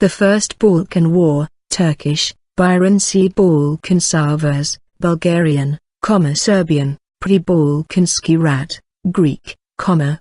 The First Balkan War, Turkish, Birinci Balkan Savaş, Bulgarian, Serbian, Pre-Balkanski Rat, Greek,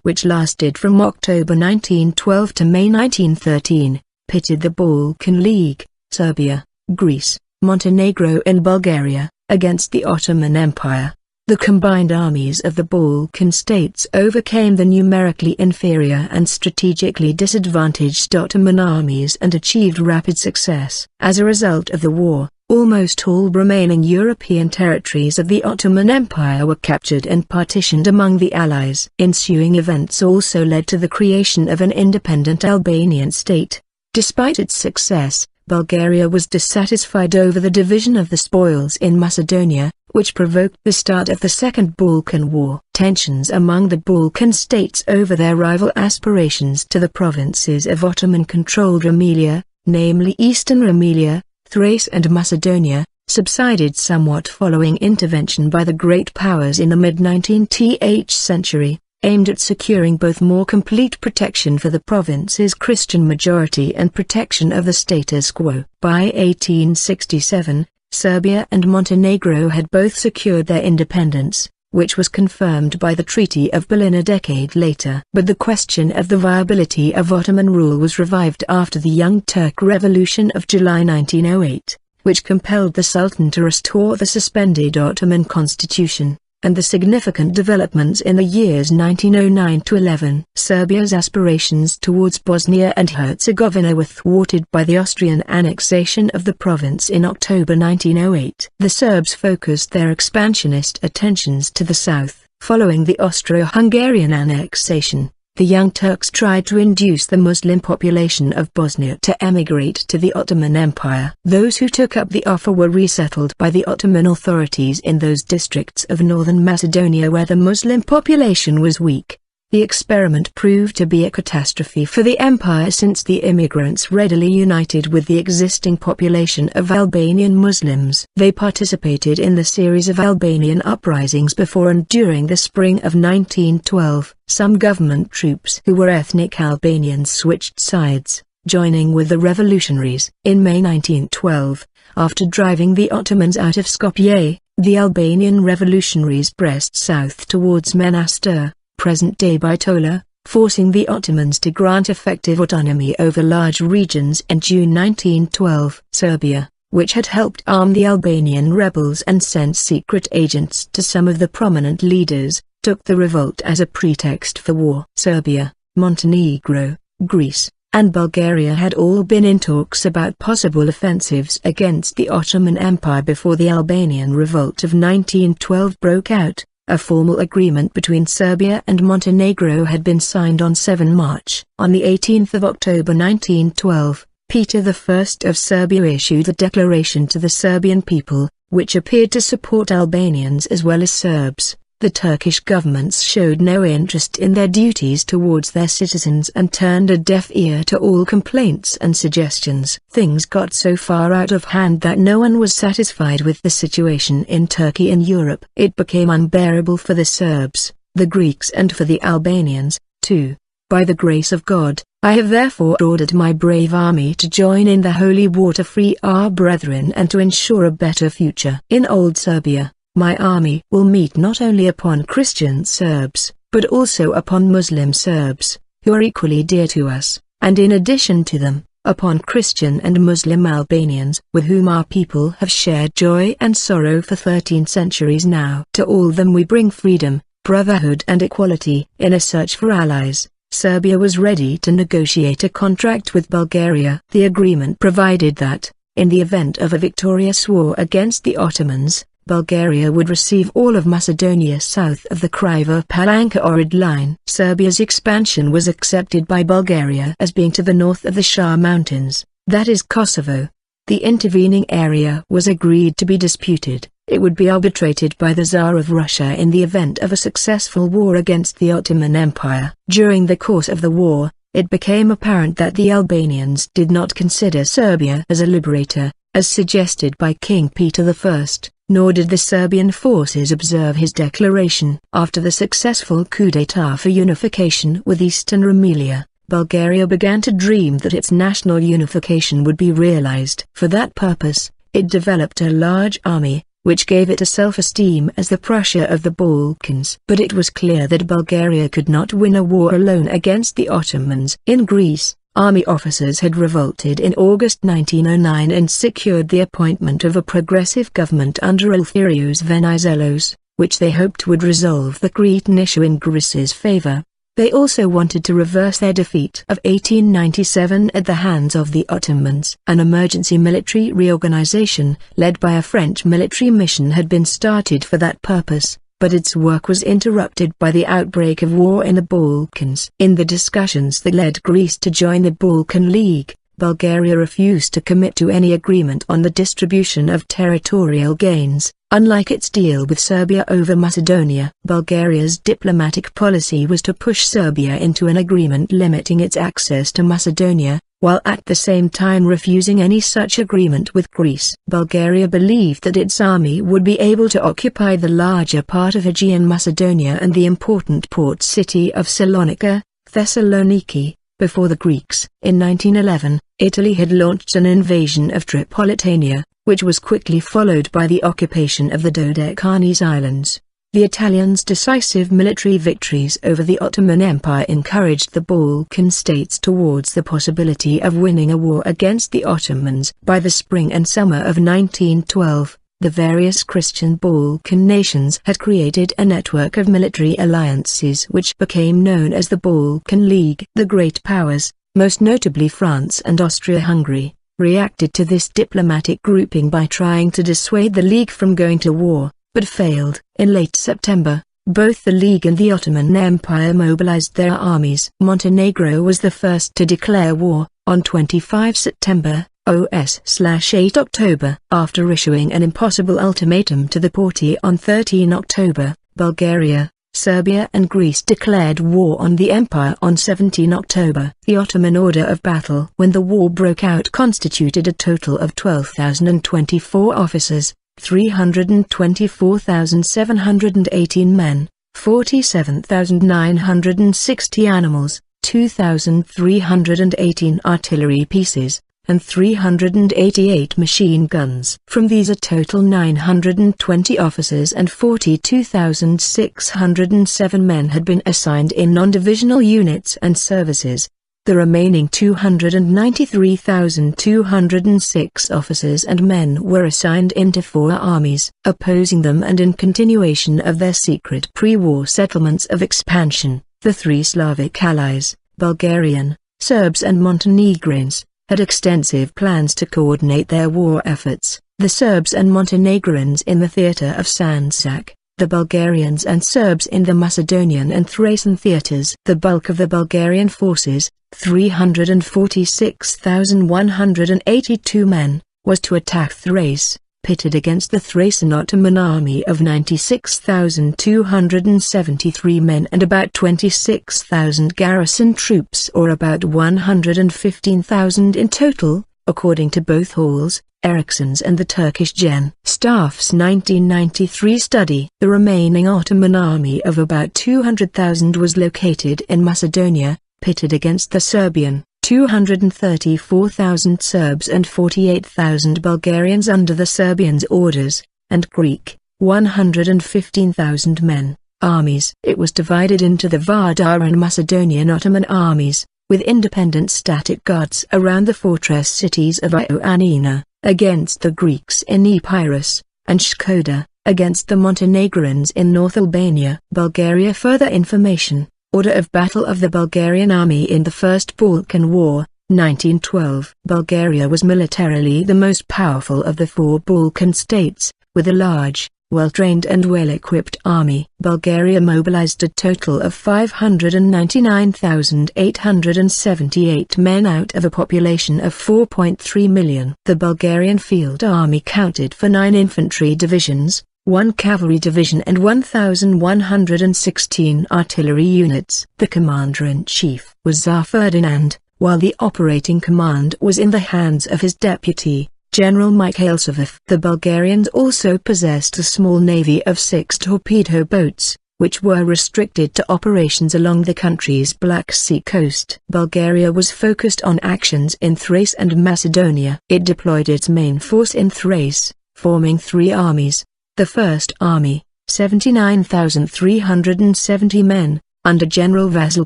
which lasted from October 1912 to May 1913, pitted the Balkan League, Serbia, Greece, Montenegro and Bulgaria, against the Ottoman Empire. The combined armies of the Balkan states overcame the numerically inferior and strategically disadvantaged Ottoman armies and achieved rapid success. As a result of the war, almost all remaining European territories of the Ottoman Empire were captured and partitioned among the Allies. Ensuing events also led to the creation of an independent Albanian state. Despite its success, Bulgaria was dissatisfied over the division of the spoils in Macedonia, which provoked the start of the Second Balkan War. Tensions among the Balkan states over their rival aspirations to the provinces of Ottoman-controlled Rumelia, namely Eastern Rumelia, Thrace and Macedonia, subsided somewhat following intervention by the great powers in the mid-19th century, aimed at securing both more complete protection for the province's Christian majority and protection of the status quo. By 1867, Serbia and Montenegro had both secured their independence, which was confirmed by the Treaty of Berlin a decade later. But the question of the viability of Ottoman rule was revived after the Young Turk Revolution of July 1908, which compelled the Sultan to restore the suspended Ottoman constitution, and the significant developments in the years 1909 to 11. Serbia's aspirations towards Bosnia and Herzegovina were thwarted by the Austrian annexation of the province in October 1908. The Serbs focused their expansionist attentions to the south. Following the Austro-Hungarian annexation, the Young Turks tried to induce the Muslim population of Bosnia to emigrate to the Ottoman Empire. Those who took up the offer were resettled by the Ottoman authorities in those districts of northern Macedonia where the Muslim population was weak. The experiment proved to be a catastrophe for the empire since the immigrants readily united with the existing population of Albanian Muslims. They participated in the series of Albanian uprisings before and during the spring of 1912. Some government troops who were ethnic Albanians switched sides, joining with the revolutionaries. In May 1912, after driving the Ottomans out of Skopje, the Albanian revolutionaries pressed south towards Manastir, present-day Bitola, forcing the Ottomans to grant effective autonomy over large regions in June 1912. Serbia, which had helped arm the Albanian rebels and sent secret agents to some of the prominent leaders, took the revolt as a pretext for war. Serbia, Montenegro, Greece, and Bulgaria had all been in talks about possible offensives against the Ottoman Empire before the Albanian revolt of 1912 broke out. A formal agreement between Serbia and Montenegro had been signed on 7 March. On the 18th of October 1912, Peter I of Serbia issued a declaration to the Serbian people, which appeared to support Albanians as well as Serbs. The Turkish governments showed no interest in their duties towards their citizens and turned a deaf ear to all complaints and suggestions. Things got so far out of hand that no one was satisfied with the situation in Turkey and Europe. It became unbearable for the Serbs, the Greeks and for the Albanians, too. By the grace of God, I have therefore ordered my brave army to join in the holy war to free our brethren and to ensure a better future. In Old Serbia, my army will meet not only upon Christian Serbs, but also upon Muslim Serbs, who are equally dear to us, and in addition to them, upon Christian and Muslim Albanians, with whom our people have shared joy and sorrow for 13 centuries now. To all them we bring freedom, brotherhood and equality. In a search for allies, Serbia was ready to negotiate a contract with Bulgaria. The agreement provided that, in the event of a victorious war against the Ottomans, Bulgaria would receive all of Macedonia south of the Kriva-Palanka-Ohrid line. Serbia's expansion was accepted by Bulgaria as being to the north of the Shah Mountains, that is Kosovo. The intervening area was agreed to be disputed. It would be arbitrated by the Tsar of Russia in the event of a successful war against the Ottoman Empire. During the course of the war, it became apparent that the Albanians did not consider Serbia as a liberator, as suggested by King Peter I, nor did the Serbian forces observe his declaration. After the successful coup d'état for unification with Eastern Rumelia, Bulgaria began to dream that its national unification would be realized. For that purpose, it developed a large army, which gave it a self-esteem as the Prussia of the Balkans. But it was clear that Bulgaria could not win a war alone against the Ottomans. In Greece, army officers had revolted in August 1909 and secured the appointment of a progressive government under Eleftherios Venizelos, which they hoped would resolve the Cretan issue in Greece's favor. They also wanted to reverse their defeat of 1897 at the hands of the Ottomans. An emergency military reorganization, led by a French military mission, had been started for that purpose, but its work was interrupted by the outbreak of war in the Balkans. In the discussions that led Greece to join the Balkan League, Bulgaria refused to commit to any agreement on the distribution of territorial gains. Unlike its deal with Serbia over Macedonia, Bulgaria's diplomatic policy was to push Serbia into an agreement limiting its access to Macedonia, while at the same time refusing any such agreement with Greece. Bulgaria believed that its army would be able to occupy the larger part of Aegean Macedonia and the important port city of Salonika, Thessaloniki, before the Greeks. In 1911, Italy had launched an invasion of Tripolitania, which was quickly followed by the occupation of the Dodecanese Islands. The Italians' decisive military victories over the Ottoman Empire encouraged the Balkan states towards the possibility of winning a war against the Ottomans. By the spring and summer of 1912, the various Christian Balkan nations had created a network of military alliances which became known as the Balkan League. The great powers, most notably France and Austria-Hungary, reacted to this diplomatic grouping by trying to dissuade the League from going to war, but failed. In late September, both the League and the Ottoman Empire mobilized their armies. Montenegro was the first to declare war, on 25 September, OS/8 October. After issuing an impossible ultimatum to the Porte on 13 October, Bulgaria, Serbia and Greece declared war on the empire on 17 October. The Ottoman order of battle when the war broke out constituted a total of 12,024 officers, 324,718 men, 47,960 animals, 2,318 artillery pieces, and 388 machine guns. From these a total 920 officers and 42,607 men had been assigned in non-divisional units and services. The remaining 293,206 officers and men were assigned into 4 armies, opposing them and in continuation of their secret pre-war settlements of expansion. The 3 Slavic allies, Bulgarian, Serbs and Montenegrins, had extensive plans to coordinate their war efforts. The Serbs and Montenegrins in the theater of Sandžak, the Bulgarians and Serbs in the Macedonian and Thracian theaters. The bulk of the Bulgarian forces, 346,182 men, was to attack Thrace, pitted against the Thracian Ottoman army of 96,273 men and about 26,000 garrison troops, or about 115,000 in total, according to both Hall's, Ericsson's and the Turkish Gen. Staff's 1993 study. The remaining Ottoman army of about 200,000 was located in Macedonia, pitted against the Serbian, 234,000 Serbs and 48,000 Bulgarians under the Serbians' orders, and Greek, 115,000 men, armies. It was divided into the Vardar and Macedonian Ottoman armies, with independent static guards around the fortress cities of Ioannina, against the Greeks in Epirus, and Shkoda, against the Montenegrins in North Albania. Bulgaria. Further information. Order of battle of the Bulgarian army in the First Balkan War, 1912. Bulgaria was militarily the most powerful of the 4 Balkan states, with a large, well-trained and well-equipped army. Bulgaria mobilized a total of 599,878 men out of a population of 4.3 million. The Bulgarian Field Army counted for 9 infantry divisions, 1 cavalry division and 1,116 artillery units. The commander-in-chief was Tsar Ferdinand, while the operating command was in the hands of his deputy, General Mikhail Savov. The Bulgarians also possessed a small navy of 6 torpedo boats, which were restricted to operations along the country's Black Sea coast. Bulgaria was focused on actions in Thrace and Macedonia. It deployed its main force in Thrace, forming three armies. The First Army, 79,370 men, under General Vasil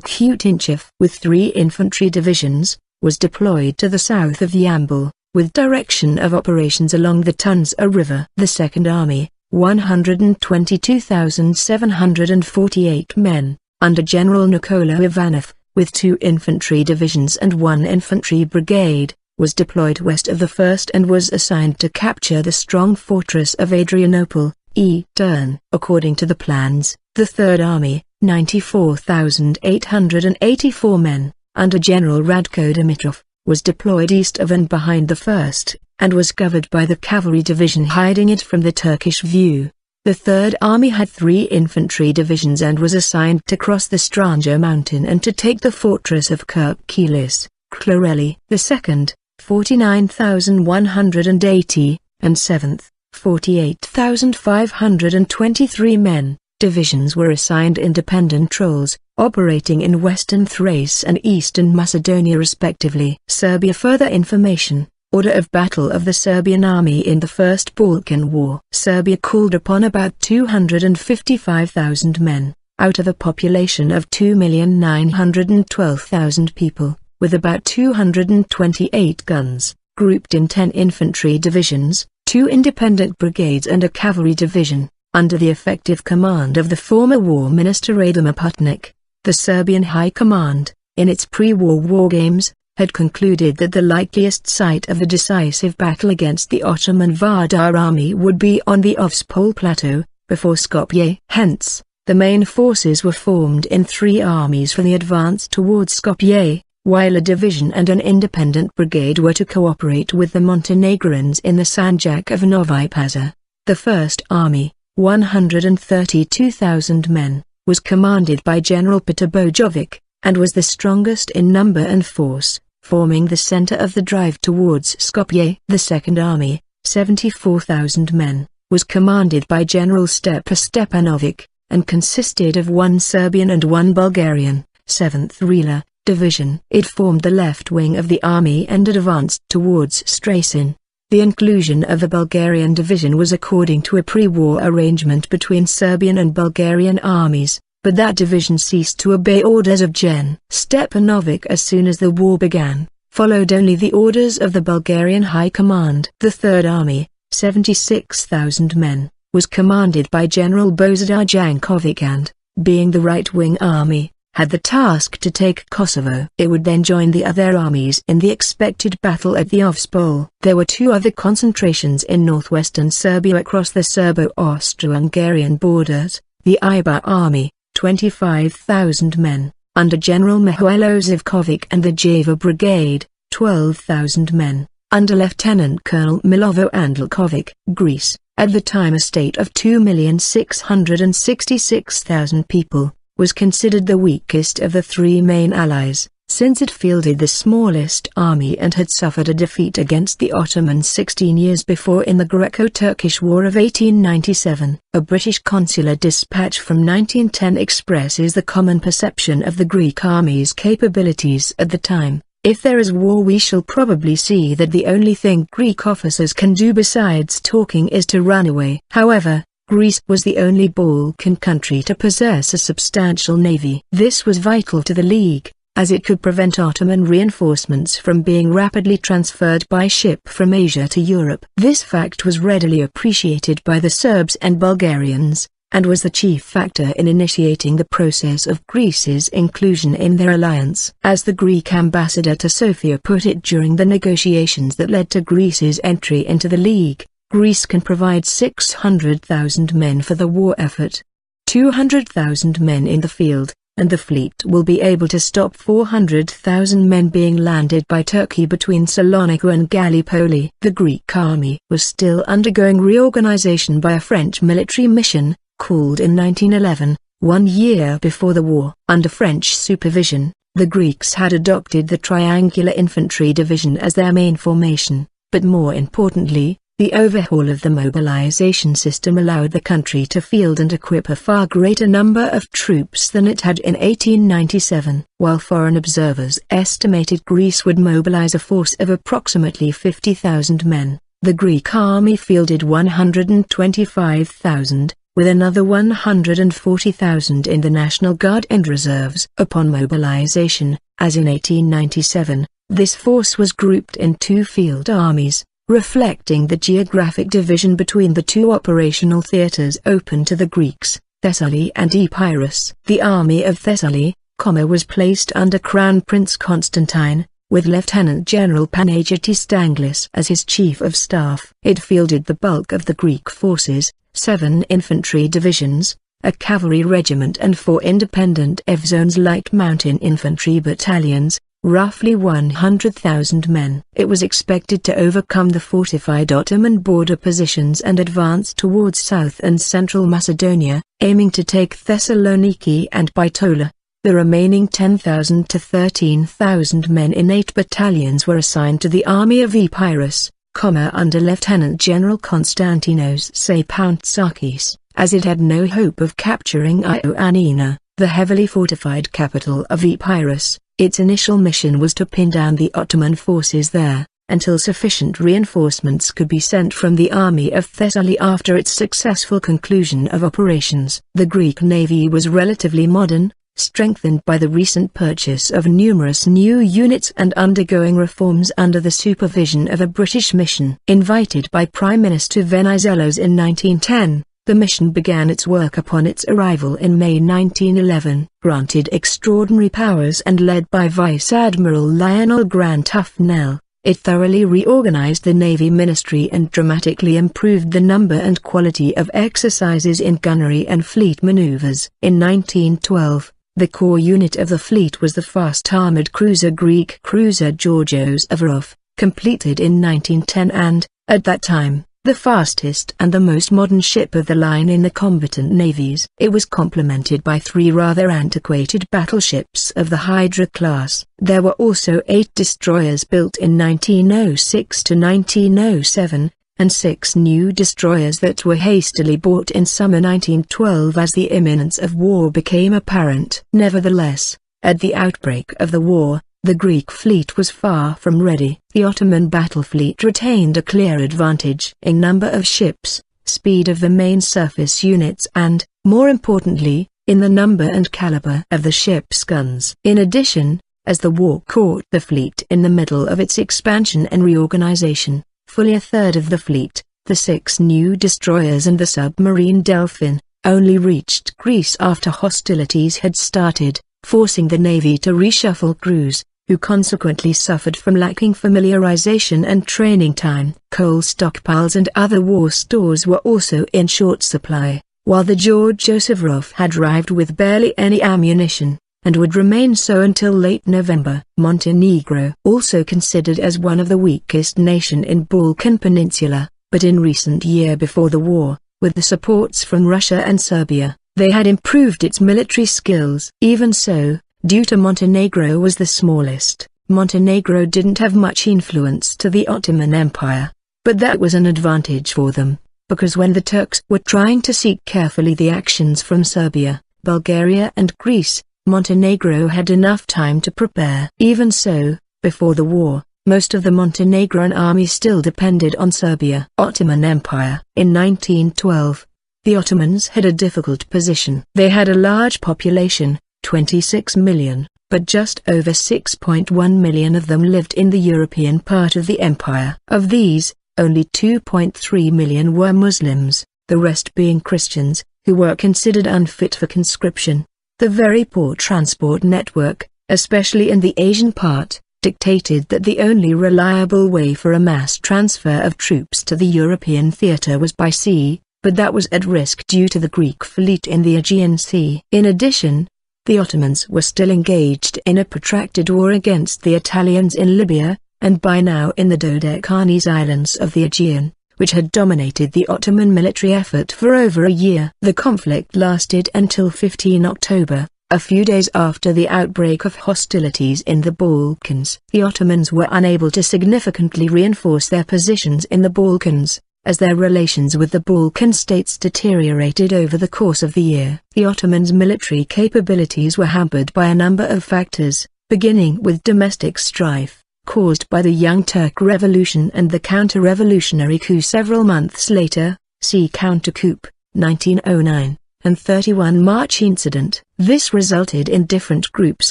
Kutinchev, with 3 infantry divisions, was deployed to the south of Yambol, with direction of operations along the Tunza River. The Second Army, 122,748 men, under General Nikola Ivanov, with 2 infantry divisions and 1 infantry brigade, was deployed west of the first and was assigned to capture the strong fortress of Adrianople, Edirne. According to the plans, the Third Army, 94,884 men, under General Radko Dimitrov, was deployed east of and behind the first, and was covered by the cavalry division hiding it from the Turkish view. The Third Army had 3 infantry divisions and was assigned to cross the Stranja mountain and to take the fortress of Kirkilis, Chloreli. The Second, 49,180, and 7th, 48,523 men, divisions were assigned independent roles, operating in western Thrace and eastern Macedonia respectively. Serbia. Further information. Order of battle of the Serbian army in the First Balkan War. Serbia called upon about 255,000 men, out of a population of 2,912,000 people, with about 228 guns, grouped in 10 infantry divisions, 2 independent brigades and a cavalry division, under the effective command of the former War Minister Adama Putnik. The Serbian High Command, in its pre-war war games, had concluded that the likeliest site of the decisive battle against the Ottoman Vardar army would be on the Ospol Plateau, before Skopje. Hence, the main forces were formed in 3 armies for the advance towards Skopje, while a division and an independent brigade were to cooperate with the Montenegrins in the Sanjak of Novi Pazar. The First Army, 132,000 men, was commanded by General Petar Bojovic, and was the strongest in number and force, forming the center of the drive towards Skopje. The Second Army, 74,000 men, was commanded by General Stepa Stepanovic, and consisted of 1 Serbian and 1 Bulgarian, 7th Rila, division. It formed the left wing of the army and advanced towards Stracin. The inclusion of a Bulgarian division was according to a pre-war arrangement between Serbian and Bulgarian armies, but that division ceased to obey orders of Gen. Stepanovic as soon as the war began, followed only the orders of the Bulgarian High Command. The Third Army, 76,000 men, was commanded by General Bozidar Jankovic and, being the right-wing army, had the task to take Kosovo. It would then join the other armies in the expected battle at the Ospol. There were 2 other concentrations in northwestern Serbia across the Serbo-Austro-Hungarian borders: the Ibar Army, 25,000 men, under General Mihailo Zivkovic, and the Java Brigade, 12,000 men, under Lieutenant Colonel Milovo Andlikovic. Greece, at the time a state of 2,666,000 people, was considered the weakest of the 3 main allies, since it fielded the smallest army and had suffered a defeat against the Ottomans 16 years before in the Greco-Turkish War of 1897. A British consular dispatch from 1910 expresses the common perception of the Greek army's capabilities at the time: "If there is war, we shall probably see that the only thing Greek officers can do besides talking is to run away." However, Greece was the only Balkan country to possess a substantial navy. This was vital to the League, as it could prevent Ottoman reinforcements from being rapidly transferred by ship from Asia to Europe. This fact was readily appreciated by the Serbs and Bulgarians, and was the chief factor in initiating the process of Greece's inclusion in their alliance. As the Greek ambassador to Sofia put it during the negotiations that led to Greece's entry into the League, Greece can provide 600,000 men for the war effort, 200,000 men in the field, and the fleet will be able to stop 400,000 men being landed by Turkey between Salonika and Gallipoli. The Greek army was still undergoing reorganization by a French military mission, called in 1911, 1 year before the war. Under French supervision, the Greeks had adopted the Triangular Infantry Division as their main formation, but more importantly, The overhaul of the mobilization system allowed the country to field and equip a far greater number of troops than it had in 1897. While foreign observers estimated Greece would mobilize a force of approximately 50,000 men, the Greek army fielded 125,000, with another 140,000 in the National Guard and reserves. Upon mobilization, as in 1897, this force was grouped in two field armies, reflecting the geographic division between the two operational theaters open to the Greeks, Thessaly and Epirus. The army of Thessaly, was placed under Crown Prince Constantine, with Lieutenant General Panagiotis Stanglis as his chief of staff. It fielded the bulk of the Greek forces, 7 infantry divisions, a cavalry regiment and 4 independent Evzones light mountain infantry battalions, roughly 100,000 men. It was expected to overcome the fortified Ottoman border positions and advance towards South and Central Macedonia, aiming to take Thessaloniki and Bitola. The remaining 10,000 to 13,000 men in 8 battalions were assigned to the army of Epirus, under Lieutenant General Konstantinos Sapountsakis, as it had no hope of capturing Ioannina, the heavily fortified capital of Epirus. Its initial mission was to pin down the Ottoman forces there, until sufficient reinforcements could be sent from the army of Thessaly after its successful conclusion of operations. The Greek navy was relatively modern, strengthened by the recent purchase of numerous new units and undergoing reforms under the supervision of a British mission. Invited by Prime Minister Venizelos in 1910, the mission began its work upon its arrival in May 1911. Granted extraordinary powers and led by Vice Admiral Lionel Grant Tufnell, it thoroughly reorganized the Navy Ministry and dramatically improved the number and quality of exercises in gunnery and fleet maneuvers. In 1912, the core unit of the fleet was the fast armored cruiser Greek cruiser Georgios Avarov, completed in 1910 and, at that time, the fastest and the most modern ship of the line in the combatant navies. It was complemented by 3 rather antiquated battleships of the Hydra class. There were also 8 destroyers built in 1906 to 1907, and 6 new destroyers that were hastily bought in summer 1912 as the imminence of war became apparent. Nevertheless, at the outbreak of the war, the Greek fleet was far from ready. The Ottoman battle fleet retained a clear advantage in number of ships, speed of the main surface units and, more importantly, in the number and caliber of the ship's guns. In addition, as the war caught the fleet in the middle of its expansion and reorganization, fully a third of the fleet, the 6 new destroyers and the submarine Delphin, only reached Greece after hostilities had started, forcing the Navy to reshuffle crews, who consequently suffered from lacking familiarization and training time. Coal stockpiles and other war stores were also in short supply, while the Georgios Avarov had arrived with barely any ammunition, and would remain so until late November. Montenegro, also considered as one of the weakest nations in Balkan Peninsula, but in recent year before the war, with the supports from Russia and Serbia, they had improved its military skills. Even so, due to Montenegro was the smallest, Montenegro didn't have much influence to the Ottoman Empire, but that was an advantage for them, because when the Turks were trying to seek carefully the actions from Serbia, Bulgaria and Greece, Montenegro had enough time to prepare. Even so, before the war, most of the Montenegrin army still depended on Serbia. Ottoman Empire. In 1912, the Ottomans had a difficult position. They had a large population, 26 million, but just over 6.1 million of them lived in the European part of the empire. Of these, only 2.3 million were Muslims, the rest being Christians, who were considered unfit for conscription. The very poor transport network, especially in the Asian part, dictated that the only reliable way for a mass transfer of troops to the European theater was by sea, but that was at risk due to the Greek fleet in the Aegean Sea. In addition, the Ottomans were still engaged in a protracted war against the Italians in Libya, and by now in the Dodecanese islands of the Aegean, which had dominated the Ottoman military effort for over a year. The conflict lasted until 15 October, a few days after the outbreak of hostilities in the Balkans. The Ottomans were unable to significantly reinforce their positions in the Balkans, as their relations with the Balkan states deteriorated over the course of the year. The Ottomans' military capabilities were hampered by a number of factors, beginning with domestic strife, caused by the Young Turk Revolution and the counter-revolutionary coup several months later, see Counter-coup, 1909, and 31 March incident. This resulted in different groups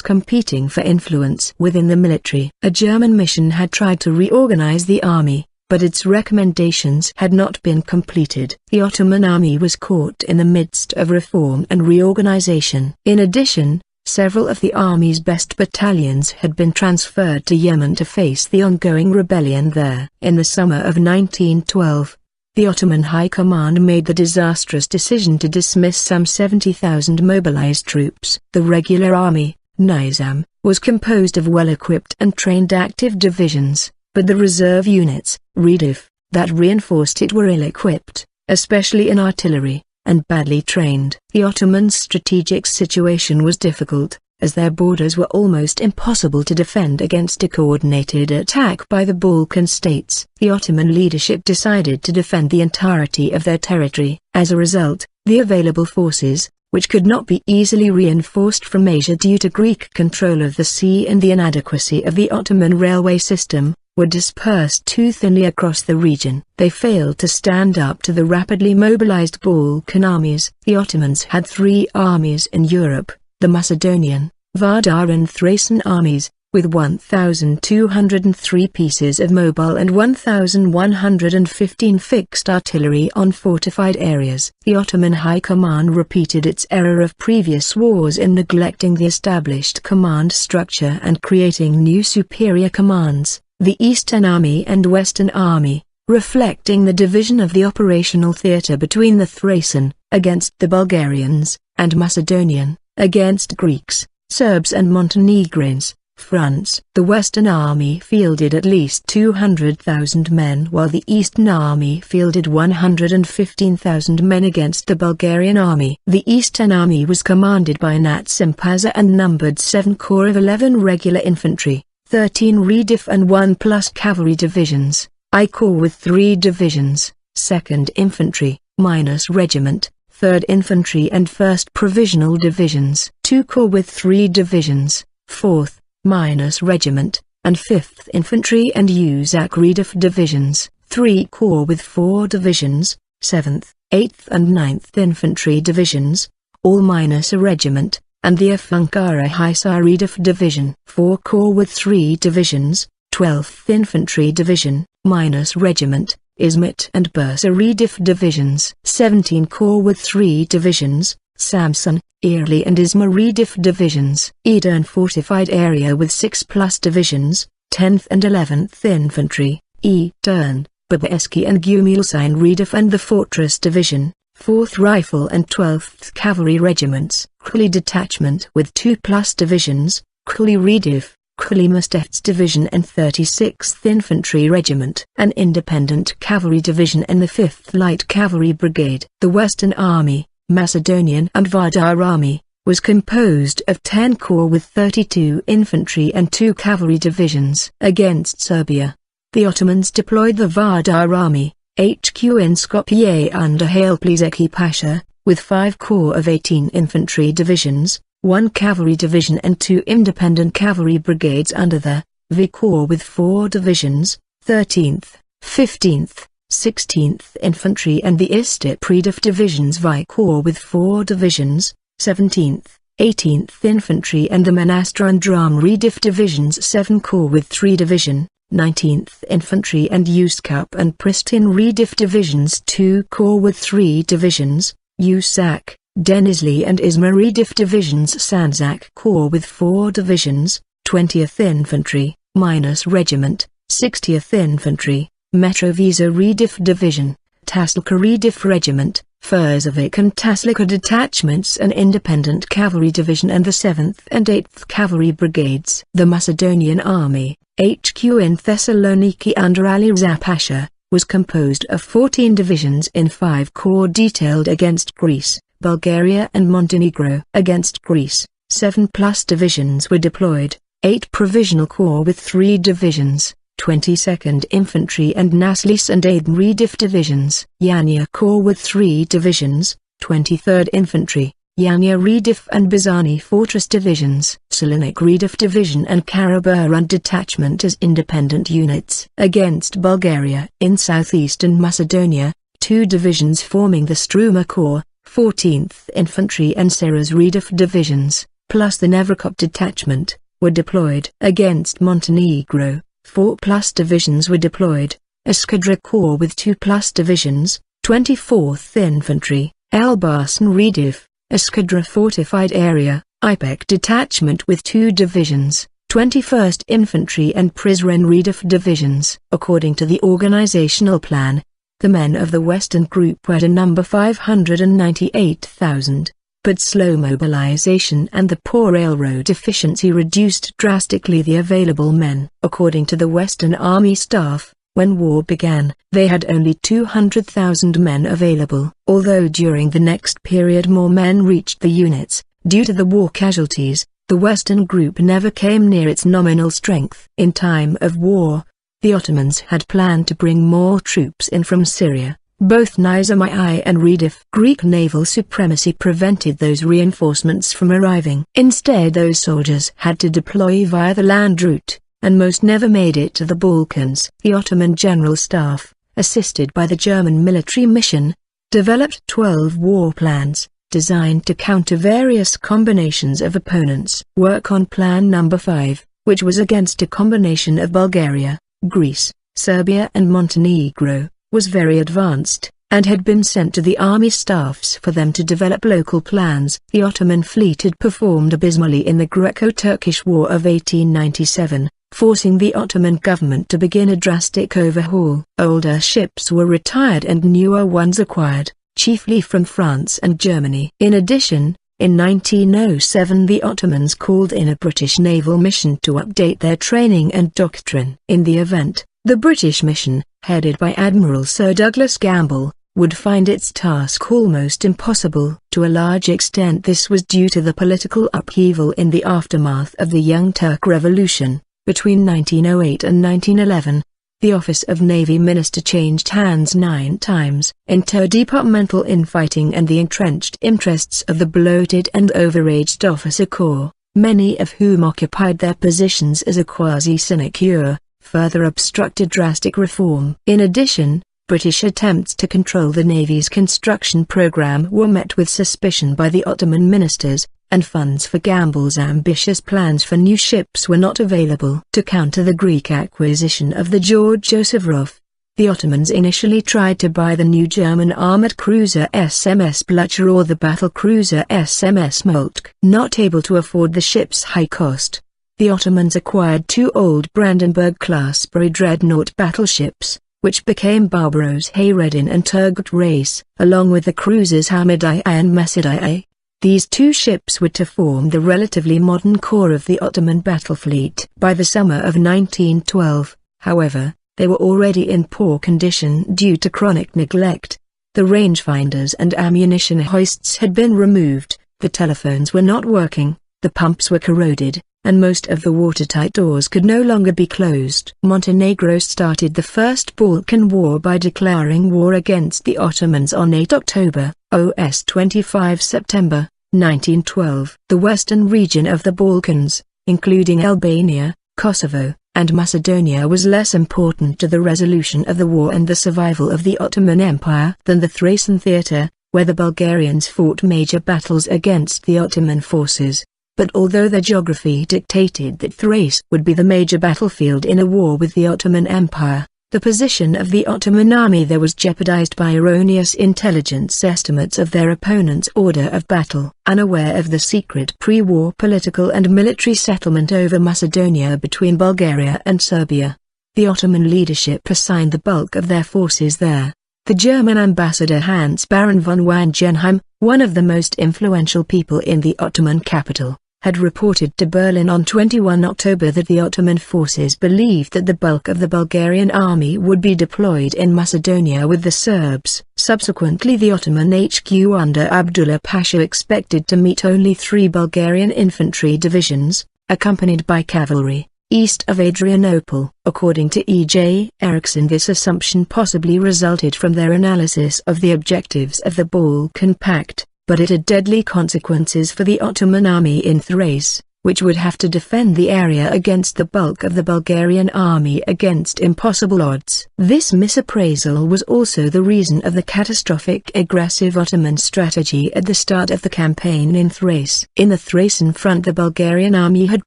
competing for influence within the military. A German mission had tried to reorganize the army, but its recommendations had not been completed. The Ottoman army was caught in the midst of reform and reorganization. In addition, several of the army's best battalions had been transferred to Yemen to face the ongoing rebellion there. In the summer of 1912, the Ottoman High Command made the disastrous decision to dismiss some 70,000 mobilized troops. The regular army, Nizam, was composed of well-equipped and trained active divisions, but the reserve units, Redif, that reinforced it were ill-equipped, especially in artillery, and badly trained. The Ottomans' strategic situation was difficult, as their borders were almost impossible to defend against a coordinated attack by the Balkan states. The Ottoman leadership decided to defend the entirety of their territory. As a result, the available forces, which could not be easily reinforced from Asia due to Greek control of the sea and the inadequacy of the Ottoman railway system, were dispersed too thinly across the region. They failed to stand up to the rapidly mobilized Balkan armies. The Ottomans had three armies in Europe: the Macedonian, Vardar and Thracian armies, with 1,203 pieces of mobile and 1,115 fixed artillery on fortified areas. The Ottoman High Command repeated its error of previous wars in neglecting the established command structure and creating new superior commands, the Eastern Army and Western Army, reflecting the division of the operational theatre between the Thracian, against the Bulgarians, and Macedonian, against Greeks, Serbs and Montenegrins, fronts. The Western Army fielded at least 200,000 men while the Eastern Army fielded 115,000 men against the Bulgarian army. The Eastern Army was commanded by Natsim Pasha and numbered 7 corps of 11 regular infantry, 13 Redif and 1 plus cavalry divisions, I Corps with 3 divisions, 2nd Infantry, minus regiment, 3rd Infantry and 1st Provisional Divisions, 2 Corps with 3 divisions, 4th, minus regiment, and 5th Infantry and Uzak Redif divisions, 3 Corps with 4 divisions, 7th, 8th and 9th Infantry divisions, all minus a regiment, and the Afunkara Hisar Redif division, 4 Corps with 3 divisions, 12th Infantry division, minus regiment, Izmit and Bursa Redif divisions, 17 Corps with 3 divisions, Samsun, Irli and Izmir Redif divisions, Edirne fortified area with 6 plus divisions, 10th and 11th Infantry, Edirne, Babaeski and Gumulsine Redif and the Fortress division, 4th Rifle and 12th Cavalry regiments, Kuli detachment with 2 plus divisions, Kuli Redif, Kuli Mustets division and 36th Infantry Regiment, an independent cavalry division and the 5th Light Cavalry Brigade. The Western Army, Macedonian and Vardar Army, was composed of 10 corps with 32 infantry and 2 cavalry divisions. Against Serbia, the Ottomans deployed the Vardar Army, HQ in Skopje under Haile Plizeki Pasha, with 5 corps of 18 infantry divisions, 1 cavalry division and 2 independent cavalry brigades under the V Corps with 4 divisions, 13th, 15th, 16th Infantry and the Istip Redif divisions V Corps with 4 divisions, 17th, 18th Infantry and the Manastra and Dram Redif divisions 7 Corps with 3 division, 19th Infantry and Uskap and Pristin Redif divisions 2 Corps with 3 divisions, Usak, Denizli and Izmir Redif divisions Sanzak Corps with 4 divisions, 20th Infantry, minus regiment, 60th Infantry, Metrovisa Redif division, Taslika Redif regiment, Furzovic and Taslika detachments an independent cavalry division and the 7th and 8th Cavalry Brigades. The Macedonian Army, HQ in Thessaloniki under Ali Rza Pasha, was composed of 14 divisions in 5 corps detailed against Greece, Bulgaria and Montenegro. Against Greece, 7 plus divisions were deployed, 8 provisional corps with 3 divisions, 22nd Infantry and Naslis and Aden Redif Divisions. Yanya Corps with 3 divisions, 23rd Infantry, Yanya Redif and Bazani Fortress Divisions. Selanik Redif Division and Karaburun Detachment as independent units. Against Bulgaria. In southeastern Macedonia, 2 divisions forming the Struma Corps, 14th Infantry and Seras Redif Divisions, plus the Nevrokop Detachment, were deployed. Against Montenegro, 4+ divisions were deployed. Eskadra Corps with 2+ divisions, 24th Infantry, Elbasan Redif, Eskadra Fortified Area, IPEC Detachment with 2 divisions, 21st Infantry and Prizren Redif Divisions. According to the organizational plan, the men of the Western Group were to number 598,000. But slow mobilization and the poor railroad efficiency reduced drastically the available men. According to the Western Army staff, when war began, they had only 200,000 men available. Although during the next period more men reached the units, due to the war casualties, the Western Group never came near its nominal strength. In time of war, the Ottomans had planned to bring more troops in from Syria. Both Nizami and Redif Greek naval supremacy prevented those reinforcements from arriving. Instead, those soldiers had to deploy via the land route, and most never made it to the Balkans. The Ottoman General Staff, assisted by the German military mission, developed 12 war plans, designed to counter various combinations of opponents. Work on Plan No. 5, which was against a combination of Bulgaria, Greece, Serbia and Montenegro, was very advanced, and had been sent to the army staffs for them to develop local plans. The Ottoman fleet had performed abysmally in the Greco-Turkish War of 1897, forcing the Ottoman government to begin a drastic overhaul. Older ships were retired and newer ones acquired, chiefly from France and Germany. In addition, in 1907 the Ottomans called in a British naval mission to update their training and doctrine. In the event, the British mission, headed by Admiral Sir Douglas Gamble, would find its task almost impossible. To a large extent this was due to the political upheaval in the aftermath of the Young Turk Revolution. Between 1908 and 1911, the office of Navy Minister changed hands 9 times. Interdepartmental infighting and the entrenched interests of the bloated and overaged officer corps, many of whom occupied their positions as a quasi-sinecure, further obstructed drastic reform. In addition, British attempts to control the Navy's construction program were met with suspicion by the Ottoman ministers, and funds for Gamble's ambitious plans for new ships were not available. To counter the Greek acquisition of the George Ossifrov, the Ottomans initially tried to buy the new German armored cruiser SMS Blucher or the battle cruiser SMS Moltke. Not able to afford the ship's high cost, the Ottomans acquired 2 old Brandenburg-class dreadnought battleships, which became Barbaros Hayreddin and Turgut Reis, along with the cruisers Hamidiyye and Mesidiyye. These 2 ships were to form the relatively modern core of the Ottoman battle fleet. By the summer of 1912, however, they were already in poor condition due to chronic neglect. The rangefinders and ammunition hoists had been removed, the telephones were not working, the pumps were corroded, and most of the watertight doors could no longer be closed. Montenegro started the First Balkan War by declaring war against the Ottomans on 8 October, OS 25 September, 1912. The western region of the Balkans, including Albania, Kosovo, and Macedonia, was less important to the resolution of the war and the survival of the Ottoman Empire than the Thracian theatre, where the Bulgarians fought major battles against the Ottoman forces. But although their geography dictated that Thrace would be the major battlefield in a war with the Ottoman Empire, the position of the Ottoman army there was jeopardized by erroneous intelligence estimates of their opponent's order of battle. Unaware of the secret pre-war political and military settlement over Macedonia between Bulgaria and Serbia, the Ottoman leadership assigned the bulk of their forces there. The German ambassador Hans Baron von Wangenheim, one of the most influential people in the Ottoman capital, had reported to Berlin on 21 October that the Ottoman forces believed that the bulk of the Bulgarian army would be deployed in Macedonia with the Serbs. Subsequently, the Ottoman HQ under Abdullah Pasha expected to meet only 3 Bulgarian infantry divisions, accompanied by cavalry, east of Adrianople. According to E.J. Eriksson, this assumption possibly resulted from their analysis of the objectives of the Balkan Pact, but it had deadly consequences for the Ottoman army in Thrace, which would have to defend the area against the bulk of the Bulgarian army against impossible odds. This misappraisal was also the reason of the catastrophic aggressive Ottoman strategy at the start of the campaign in Thrace. In the Thracian front, the Bulgarian army had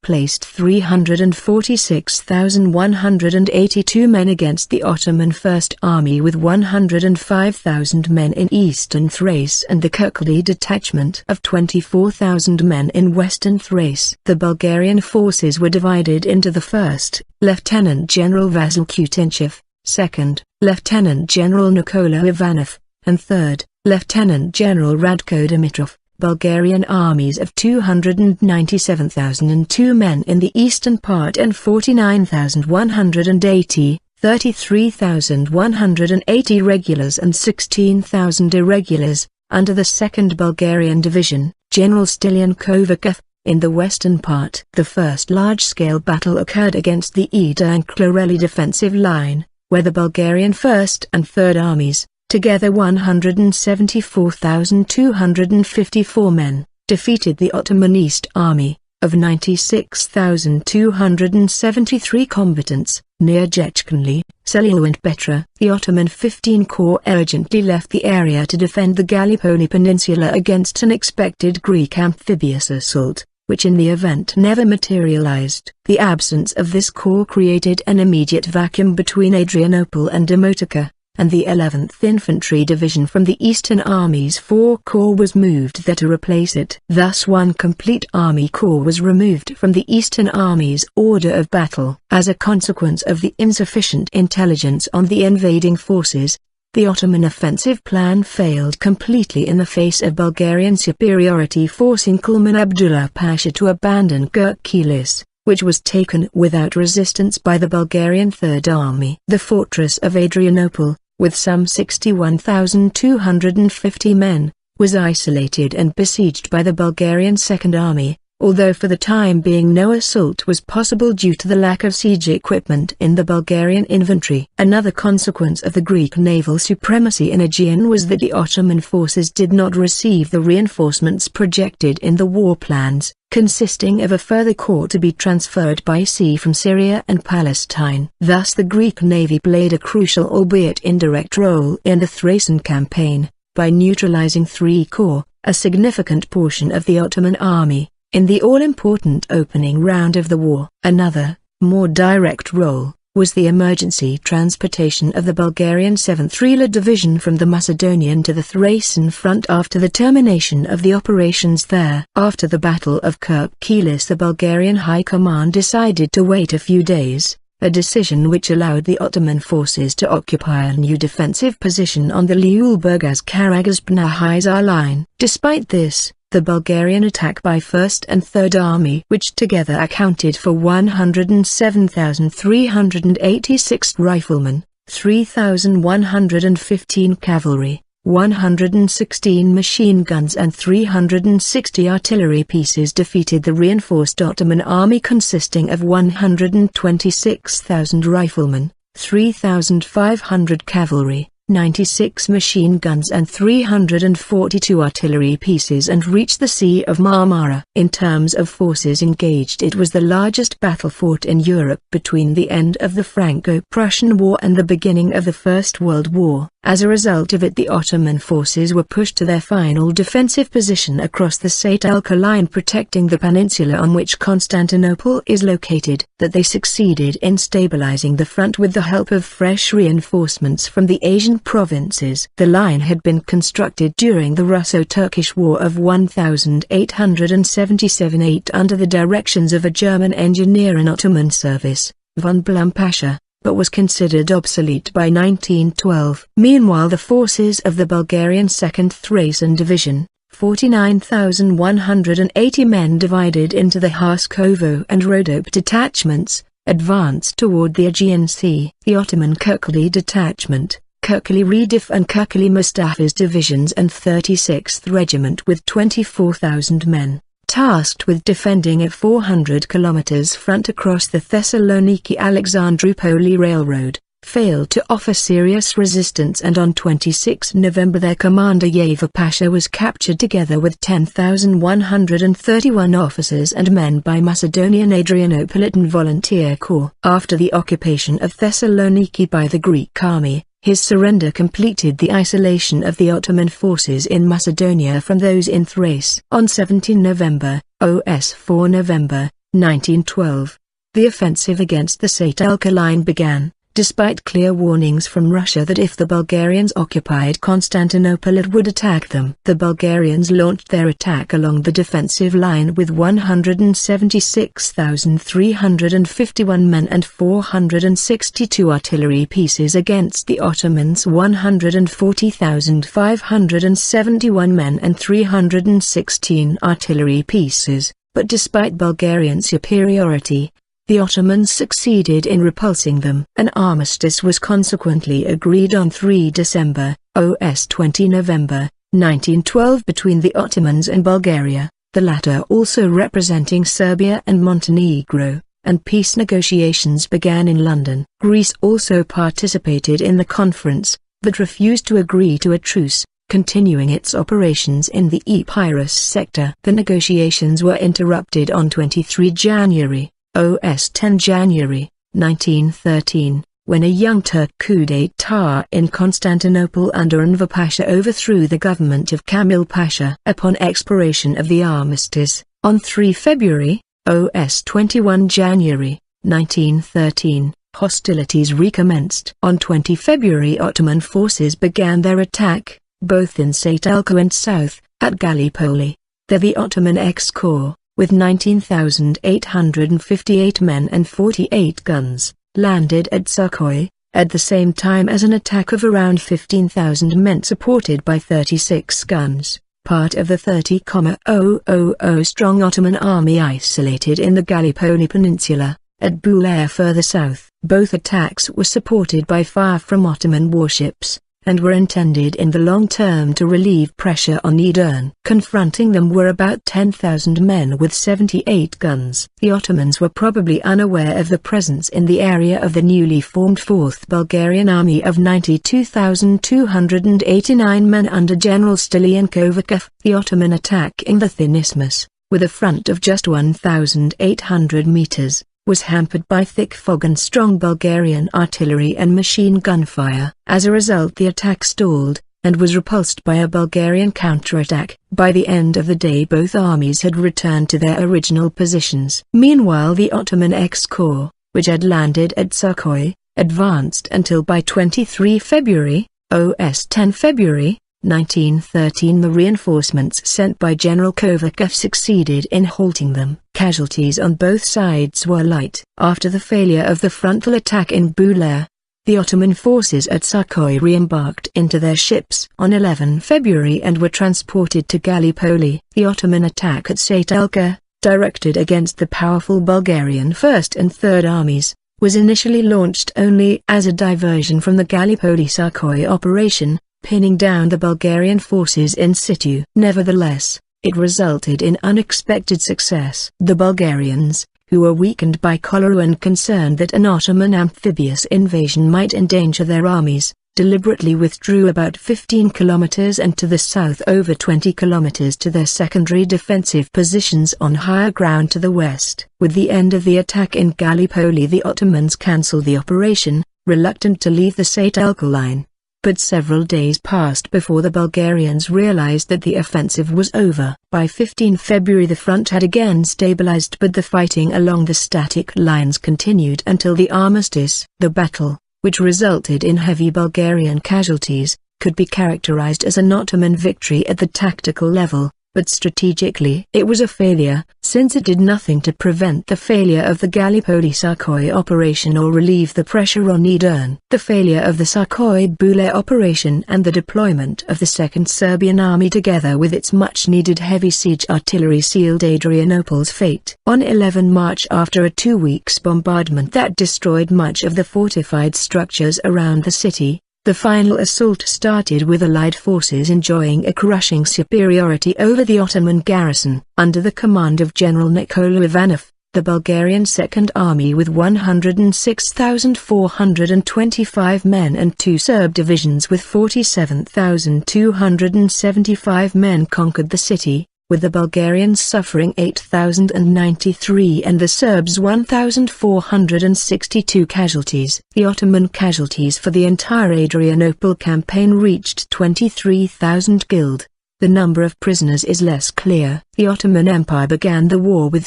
placed 346,182 men against the Ottoman First Army with 105,000 men in eastern Thrace and the Kirkli detachment of 24,000 men in western Thrace. The Bulgarian forces were divided into the 1st, Lieutenant General Vasil Kutenchev, 2nd, Lieutenant General Nikola Ivanov, and 3rd, Lieutenant General Radko Dimitrov. Bulgarian armies of 297,002 men in the eastern part and 49,180, 33,180 regulars and 16,000 irregulars, under the 2nd Bulgarian Division, General Stilian Kovachev. In the western part, the first large-scale battle occurred against the Ida and Chloreli defensive line, where the Bulgarian 1st and 3rd armies, together 174,254 men, defeated the Ottoman East Army, of 96,273 combatants, near Jechkanli, Selilo and Petra. The Ottoman 15 Corps urgently left the area to defend the Gallipoli Peninsula against an expected Greek amphibious assault, which in the event never materialized. The absence of this corps created an immediate vacuum between Adrianople and Demotica, and the 11th Infantry Division from the Eastern Army's 4 Corps was moved there to replace it. Thus one complete army corps was removed from the Eastern Army's order of battle. As a consequence of the insufficient intelligence on the invading forces, the Ottoman offensive plan failed completely in the face of Bulgarian superiority, forcing Kulman Abdullah Pasha to abandon Kirkilis, which was taken without resistance by the Bulgarian Third Army. The fortress of Adrianople, with some 61,250 men, was isolated and besieged by the Bulgarian Second Army, although for the time being no assault was possible due to the lack of siege equipment in the Bulgarian infantry. Another consequence of the Greek naval supremacy in Aegean was that the Ottoman forces did not receive the reinforcements projected in the war plans, consisting of a further corps to be transferred by sea from Syria and Palestine. Thus the Greek navy played a crucial albeit indirect role in the Thracian campaign, by neutralizing 3 corps, a significant portion of the Ottoman army, in the all-important opening round of the war. Another, more direct role, was the emergency transportation of the Bulgarian 7th Rila Division from the Macedonian to the Thracian front after the termination of the operations there. After the Battle of Kirkilis, the Bulgarian High Command decided to wait a few days, a decision which allowed the Ottoman forces to occupy a new defensive position on the Liulburgas-Karagaz-Bnahizar line. Despite this, the Bulgarian attack by 1st and 3rd Army, which together accounted for 107,386 riflemen, 3,115 cavalry, 116 machine guns and 360 artillery pieces, defeated the reinforced Ottoman army consisting of 126,000 riflemen, 3,500 cavalry, 96 machine guns and 342 artillery pieces, and reached the Sea of Marmara. In terms of forces engaged, it was the largest battle fought in Europe between the end of the Franco-Prussian War and the beginning of the First World War. As a result of it, the Ottoman forces were pushed to their final defensive position across the Satelka line, protecting the peninsula on which Constantinople is located. That they succeeded in stabilizing the front with the help of fresh reinforcements from the Asian provinces. The line had been constructed during the Russo-Turkish War of 1877-8 under the directions of a German engineer in Ottoman service, von Blum Pasha, but was considered obsolete by 1912. Meanwhile, the forces of the Bulgarian 2nd Thracian Division, 49,180 men divided into the Haskovo and Rhodope detachments, advanced toward the Aegean Sea. The Ottoman Kirkli detachment, Kirkli Redif and Kirkli Mustafa's divisions and 36th Regiment with 24,000 men, tasked with defending a 400 km front across the Thessaloniki-Alexandroupoli Railroad, failed to offer serious resistance, and on 26 November their commander Yeva Pasha was captured together with 10,131 officers and men by Macedonian Adrianopolitan Volunteer Corps. After the occupation of Thessaloniki by the Greek army, his surrender completed the isolation of the Ottoman forces in Macedonia from those in Thrace. On 17 November, OS 4 November, 1912, the offensive against the Satelka line began. Despite clear warnings from Russia that if the Bulgarians occupied Constantinople it would attack them, the Bulgarians launched their attack along the defensive line with 176,351 men and 462 artillery pieces against the Ottomans' 140,571 men and 316 artillery pieces, but despite Bulgarian superiority, the Ottomans succeeded in repulsing them. An armistice was consequently agreed on 3 December, OS 20 November, 1912 between the Ottomans and Bulgaria, the latter also representing Serbia and Montenegro, and peace negotiations began in London. Greece also participated in the conference, but refused to agree to a truce, continuing its operations in the Epirus sector. The negotiations were interrupted on 23 January. OS 10 January, 1913, when a young Turk coup d'état in Constantinople under Enver Pasha overthrew the government of Kamil Pasha. Upon expiration of the armistice, on 3 February, OS 21 January, 1913, hostilities recommenced. On 20 February Ottoman forces began their attack, both in Satelka and south, at Gallipoli. There the Ottoman X-Corps, with 19,858 men and 48 guns, landed at Sukhoi, at the same time as an attack of around 15,000 men supported by 36 guns, part of the 30,000 strong Ottoman army isolated in the Gallipoli Peninsula, at Bulair further south. Both attacks were supported by fire from Ottoman warships, and were intended in the long term to relieve pressure on Edirne. Confronting them were about 10,000 men with 78 guns. The Ottomans were probably unaware of the presence in the area of the newly formed 4th Bulgarian Army of 92,289 men under General Stilian Kovachev. The Ottoman attack in the thin isthmus, with a front of just 1,800 meters, was hampered by thick fog and strong Bulgarian artillery and machine gun fire. As a result the attack stalled, and was repulsed by a Bulgarian counterattack. By the end of the day both armies had returned to their original positions. Meanwhile the Ottoman X-Corps, which had landed at Sukhoi, advanced until by 23 February, OS 10 February, 1913 the reinforcements sent by General Kovachev succeeded in halting them. Casualties on both sides were light. After the failure of the frontal attack in Bulair, the Ottoman forces at Sukhoi re-embarked into their ships on 11 February and were transported to Gallipoli. The Ottoman attack at Satelka, directed against the powerful Bulgarian 1st and 3rd armies, was initially launched only as a diversion from the Gallipoli-Sukhoi operation, pinning down the Bulgarian forces in situ. Nevertheless, it resulted in unexpected success. The Bulgarians, who were weakened by cholera and concerned that an Ottoman amphibious invasion might endanger their armies, deliberately withdrew about 15 kilometers and to the south over 20 kilometers to their secondary defensive positions on higher ground to the west. With the end of the attack in Gallipoli the Ottomans cancelled the operation, reluctant to leave the Satelka line. But several days passed before the Bulgarians realized that the offensive was over. By 15 February the front had again stabilized, but the fighting along the static lines continued until the armistice. The battle, which resulted in heavy Bulgarian casualties, could be characterized as an Ottoman victory at the tactical level, but strategically it was a failure, since it did nothing to prevent the failure of the Gallipoli-Sukhoi operation or relieve the pressure on Edirne. The failure of the Sukhoi-Bulair operation and the deployment of the 2nd Serbian Army together with its much-needed heavy siege artillery sealed Adrianople's fate. On 11 March, after a 2 weeks bombardment that destroyed much of the fortified structures around the city, The final assault started with Allied forces enjoying a crushing superiority over the Ottoman garrison. Under the command of General Nikola Ivanov, the Bulgarian Second Army with 106,425 men and 2 Serb divisions with 47,275 men conquered the city, with the Bulgarians suffering 8,093 and the Serbs 1,462 casualties. The Ottoman casualties for the entire Adrianople campaign reached 23,000 killed. The number of prisoners is less clear. The Ottoman Empire began the war with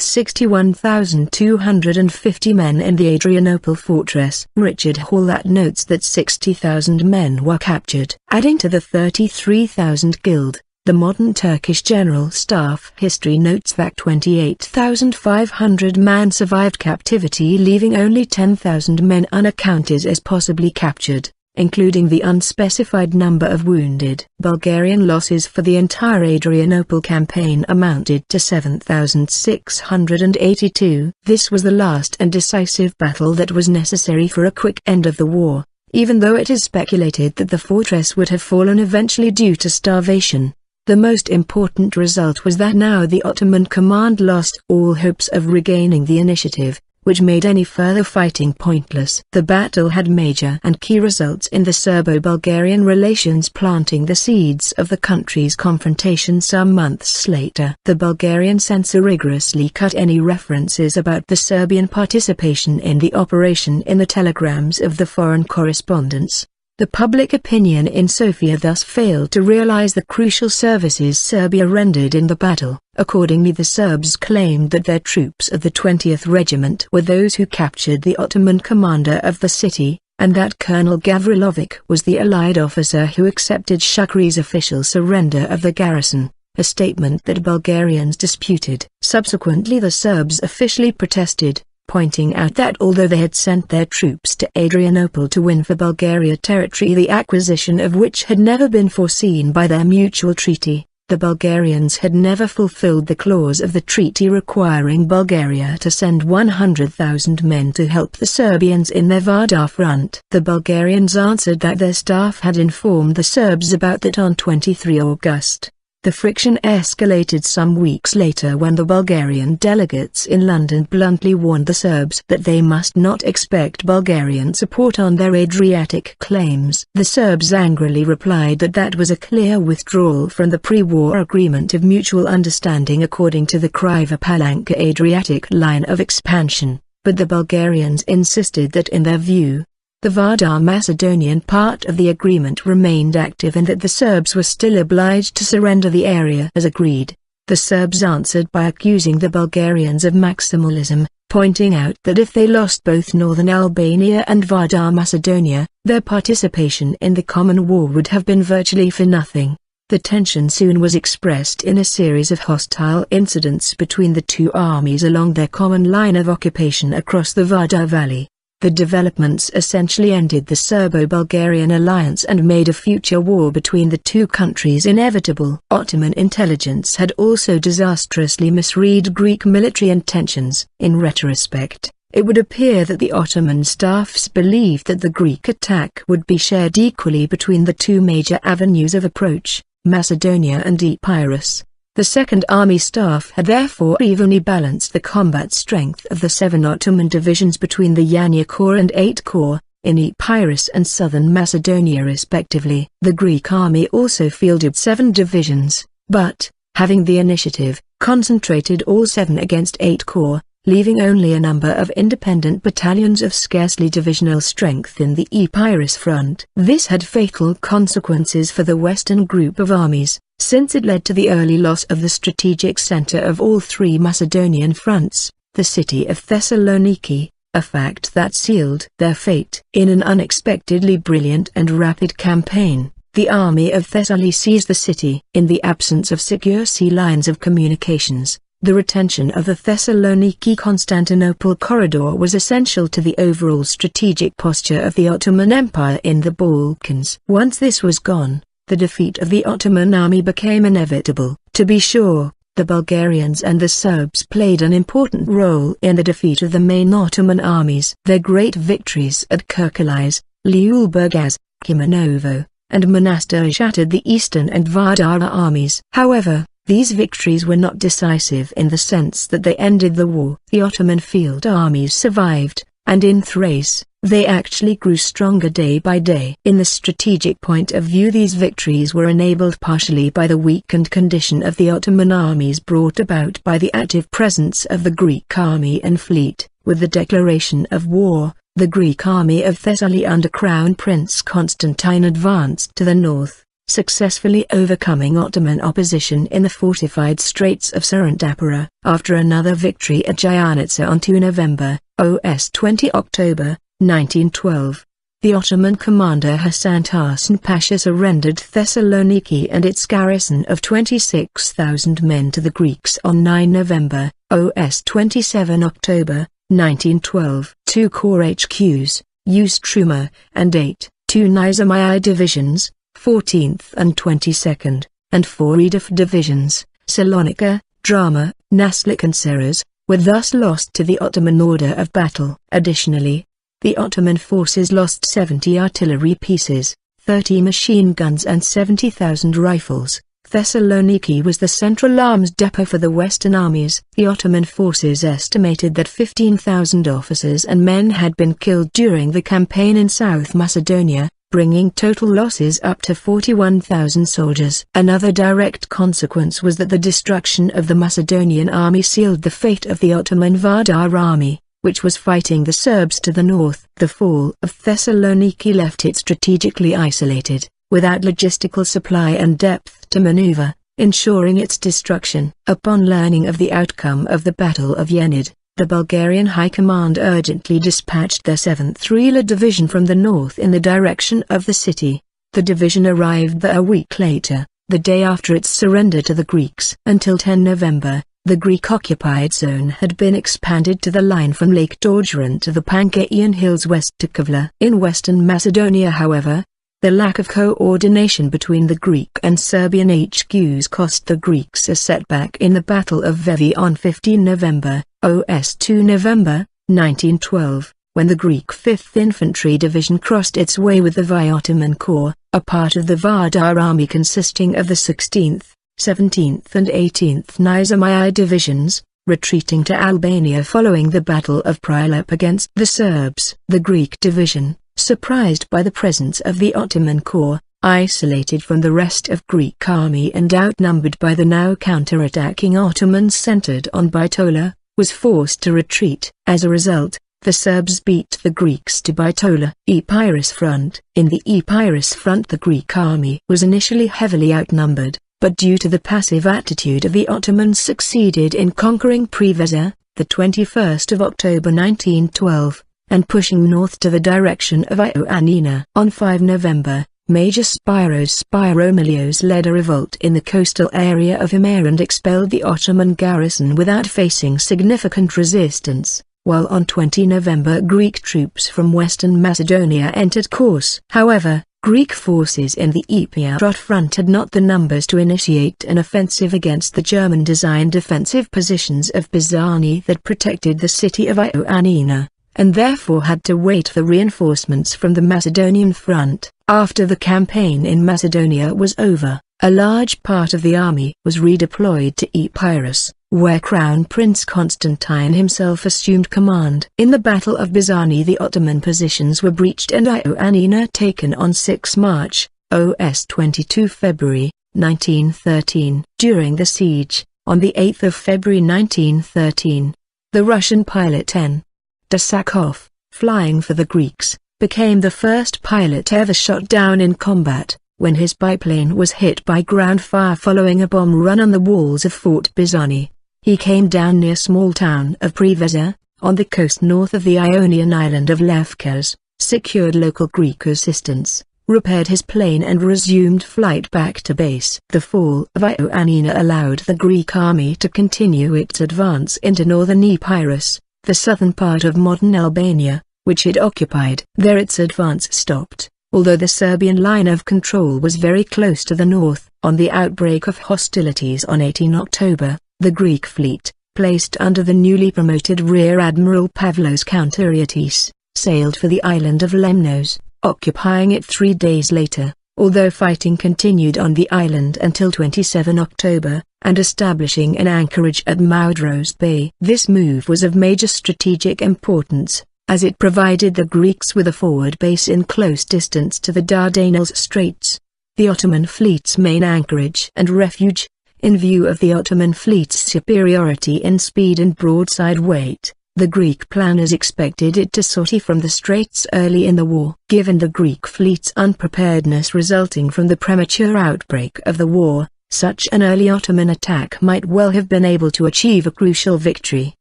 61,250 men in the Adrianople fortress. Richard Hallett notes that 60,000 men were captured. Adding to the 33,000 killed, the modern Turkish General Staff history notes that 28,500 men survived captivity, leaving only 10,000 men unaccounted as possibly captured, including the unspecified number of wounded. Bulgarian losses for the entire Adrianople campaign amounted to 7,682. This was the last and decisive battle that was necessary for a quick end of the war, even though it is speculated that the fortress would have fallen eventually due to starvation. The most important result was that now the Ottoman command lost all hopes of regaining the initiative, which made any further fighting pointless. The battle had major and key results in the Serbo-Bulgarian relations, planting the seeds of the country's confrontation some months later. The Bulgarian censor rigorously cut any references about the Serbian participation in the operation in the telegrams of the foreign correspondents. The public opinion in Sofia thus failed to realize the crucial services Serbia rendered in the battle. Accordingly, the Serbs claimed that their troops of the 20th Regiment were those who captured the Ottoman commander of the city, and that Colonel Gavrilovic was the Allied officer who accepted Shukri's official surrender of the garrison, a statement that Bulgarians disputed. Subsequently, the Serbs officially protested, pointing out that although they had sent their troops to Adrianople to win for Bulgaria territory the acquisition of which had never been foreseen by their mutual treaty, the Bulgarians had never fulfilled the clause of the treaty requiring Bulgaria to send 100,000 men to help the Serbians in their Vardar front. The Bulgarians answered that their staff had informed the Serbs about that on 23 August. The friction escalated some weeks later when the Bulgarian delegates in London bluntly warned the Serbs that they must not expect Bulgarian support on their Adriatic claims. The Serbs angrily replied that that was a clear withdrawal from the pre-war agreement of mutual understanding according to the Kriva-Palanka Adriatic line of expansion, but the Bulgarians insisted that in their view, the Vardar Macedonian part of the agreement remained active and that the Serbs were still obliged to surrender the area as agreed. The Serbs answered by accusing the Bulgarians of maximalism, pointing out that if they lost both northern Albania and Vardar Macedonia, their participation in the common war would have been virtually for nothing. The tension soon was expressed in a series of hostile incidents between the two armies along their common line of occupation across the Vardar Valley. The developments essentially ended the Serbo-Bulgarian alliance and made a future war between the two countries inevitable. Ottoman intelligence had also disastrously misread Greek military intentions. In retrospect, it would appear that the Ottoman staffs believed that the Greek attack would be shared equally between the two major avenues of approach, Macedonia and Epirus. The Second Army Staff had therefore evenly balanced the combat strength of the 7 Ottoman divisions between the Yanya Corps and 8 Corps, in Epirus and southern Macedonia respectively. The Greek army also fielded 7 divisions, but, having the initiative, concentrated all 7 against 8 Corps, leaving only a number of independent battalions of scarcely divisional strength in the Epirus front. This had fatal consequences for the western group of armies, since it led to the early loss of the strategic center of all 3 Macedonian fronts, the city of Thessaloniki, a fact that sealed their fate. In an unexpectedly brilliant and rapid campaign, the army of Thessaly seized the city. In the absence of secure sea lines of communications, the retention of the Thessaloniki-Constantinople corridor was essential to the overall strategic posture of the Ottoman Empire in the Balkans. Once this was gone, the defeat of the Ottoman army became inevitable. To be sure, the Bulgarians and the Serbs played an important role in the defeat of the main Ottoman armies. Their great victories at Kirkelis, Liulburgaz, Kumanovo, and Monastir shattered the Eastern and Vardara armies. However, these victories were not decisive in the sense that they ended the war. The Ottoman field armies survived, and in Thrace, they actually grew stronger day by day. In the strategic point of view, these victories were enabled partially by the weakened condition of the Ottoman armies brought about by the active presence of the Greek army and fleet. With the declaration of war, the Greek army of Thessaly under Crown Prince Constantine advanced to the north, successfully overcoming Ottoman opposition in the fortified Straits of Sarantapura. After another victory at Giannitsa on 2 November, OS 20 October, 1912, the Ottoman commander Hasan Tahsin Pasha surrendered Thessaloniki and its garrison of 26,000 men to the Greeks on 9 November, OS 27 October, 1912. 2 corps HQs, Ustruma, and 2 Nizamai divisions, 14th and 22nd, and 4 Edif divisions, Salonika, Drama, Naslik and Seras, were thus lost to the Ottoman order of battle. Additionally, the Ottoman forces lost 70 artillery pieces, 30 machine guns and 70,000 rifles. Thessaloniki was the central arms depot for the Western armies. The Ottoman forces estimated that 15,000 officers and men had been killed during the campaign in South Macedonia, bringing total losses up to 41,000 soldiers. Another direct consequence was that the destruction of the Macedonian army sealed the fate of the Ottoman Vardar army, which was fighting the Serbs to the north. The fall of Thessaloniki left it strategically isolated, without logistical supply and depth to maneuver, ensuring its destruction. Upon learning of the outcome of the Battle of Yenid, the Bulgarian High Command urgently dispatched their 7th Rila Division from the north in the direction of the city. The division arrived there a week later, the day after its surrender to the Greeks. Until 10 November, the Greek-occupied zone had been expanded to the line from Lake Dorgeron to the Pankaian Hills west to Kavla. In Western Macedonia, however, the lack of coordination between the Greek and Serbian HQs cost the Greeks a setback in the Battle of Vevi on 15 November, OS 2 November, 1912, when the Greek 5th Infantry Division crossed its way with the Ottoman Corps, a part of the Vardar army consisting of the 16th, 17th and 18th Nizamai divisions, retreating to Albania following the Battle of Prilep against the Serbs. The Greek division, surprised by the presence of the Ottoman Corps, isolated from the rest of Greek army and outnumbered by the now counter-attacking Ottomans centered on Bitola, was forced to retreat. As a result, the Serbs beat the Greeks to Bitola. Epirus Front. In the Epirus Front, the Greek army was initially heavily outnumbered, but due to the passive attitude of the Ottomans succeeded in conquering Preveza, the 21st of October 1912, and pushing north to the direction of Ioannina. On 5 November, Major Spiros Spiromilios led a revolt in the coastal area of Himar and expelled the Ottoman garrison without facing significant resistance, while on 20 November Greek troops from Western Macedonia entered Kos. However, Greek forces in the Epirot front had not the numbers to initiate an offensive against the German-designed defensive positions of Pisani that protected the city of Ioannina, and therefore had to wait for reinforcements from the Macedonian front. After the campaign in Macedonia was over, a large part of the army was redeployed to Epirus, where Crown Prince Constantine himself assumed command. In the Battle of Pisani, the Ottoman positions were breached and Ioannina taken on 6 March, OS 22 February, 1913. During the siege, on the 8th of February 1913, the Russian pilot N. Dasakov, flying for the Greeks, became the first pilot ever shot down in combat, when his biplane was hit by ground fire following a bomb run on the walls of Fort Pisani. He came down near small town of Preveza, on the coast north of the Ionian island of Lefkas, secured local Greek assistance, repaired his plane and resumed flight back to base. The fall of Ioannina allowed the Greek army to continue its advance into northern Epirus, the southern part of modern Albania, which it occupied. There its advance stopped, although the Serbian line of control was very close to the north. On the outbreak of hostilities on 18 October, the Greek fleet, placed under the newly promoted Rear Admiral Pavlos Kounteriatis, sailed for the island of Lemnos, occupying it 3 days later, although fighting continued on the island until 27 October, and establishing an anchorage at Maudros Bay. This move was of major strategic importance, as it provided the Greeks with a forward base in close distance to the Dardanelles Straits, the Ottoman fleet's main anchorage and refuge. In view of the Ottoman fleet's superiority in speed and broadside weight, the Greek planners expected it to sortie from the straits early in the war. Given the Greek fleet's unpreparedness resulting from the premature outbreak of the war, such an early Ottoman attack might well have been able to achieve a crucial victory.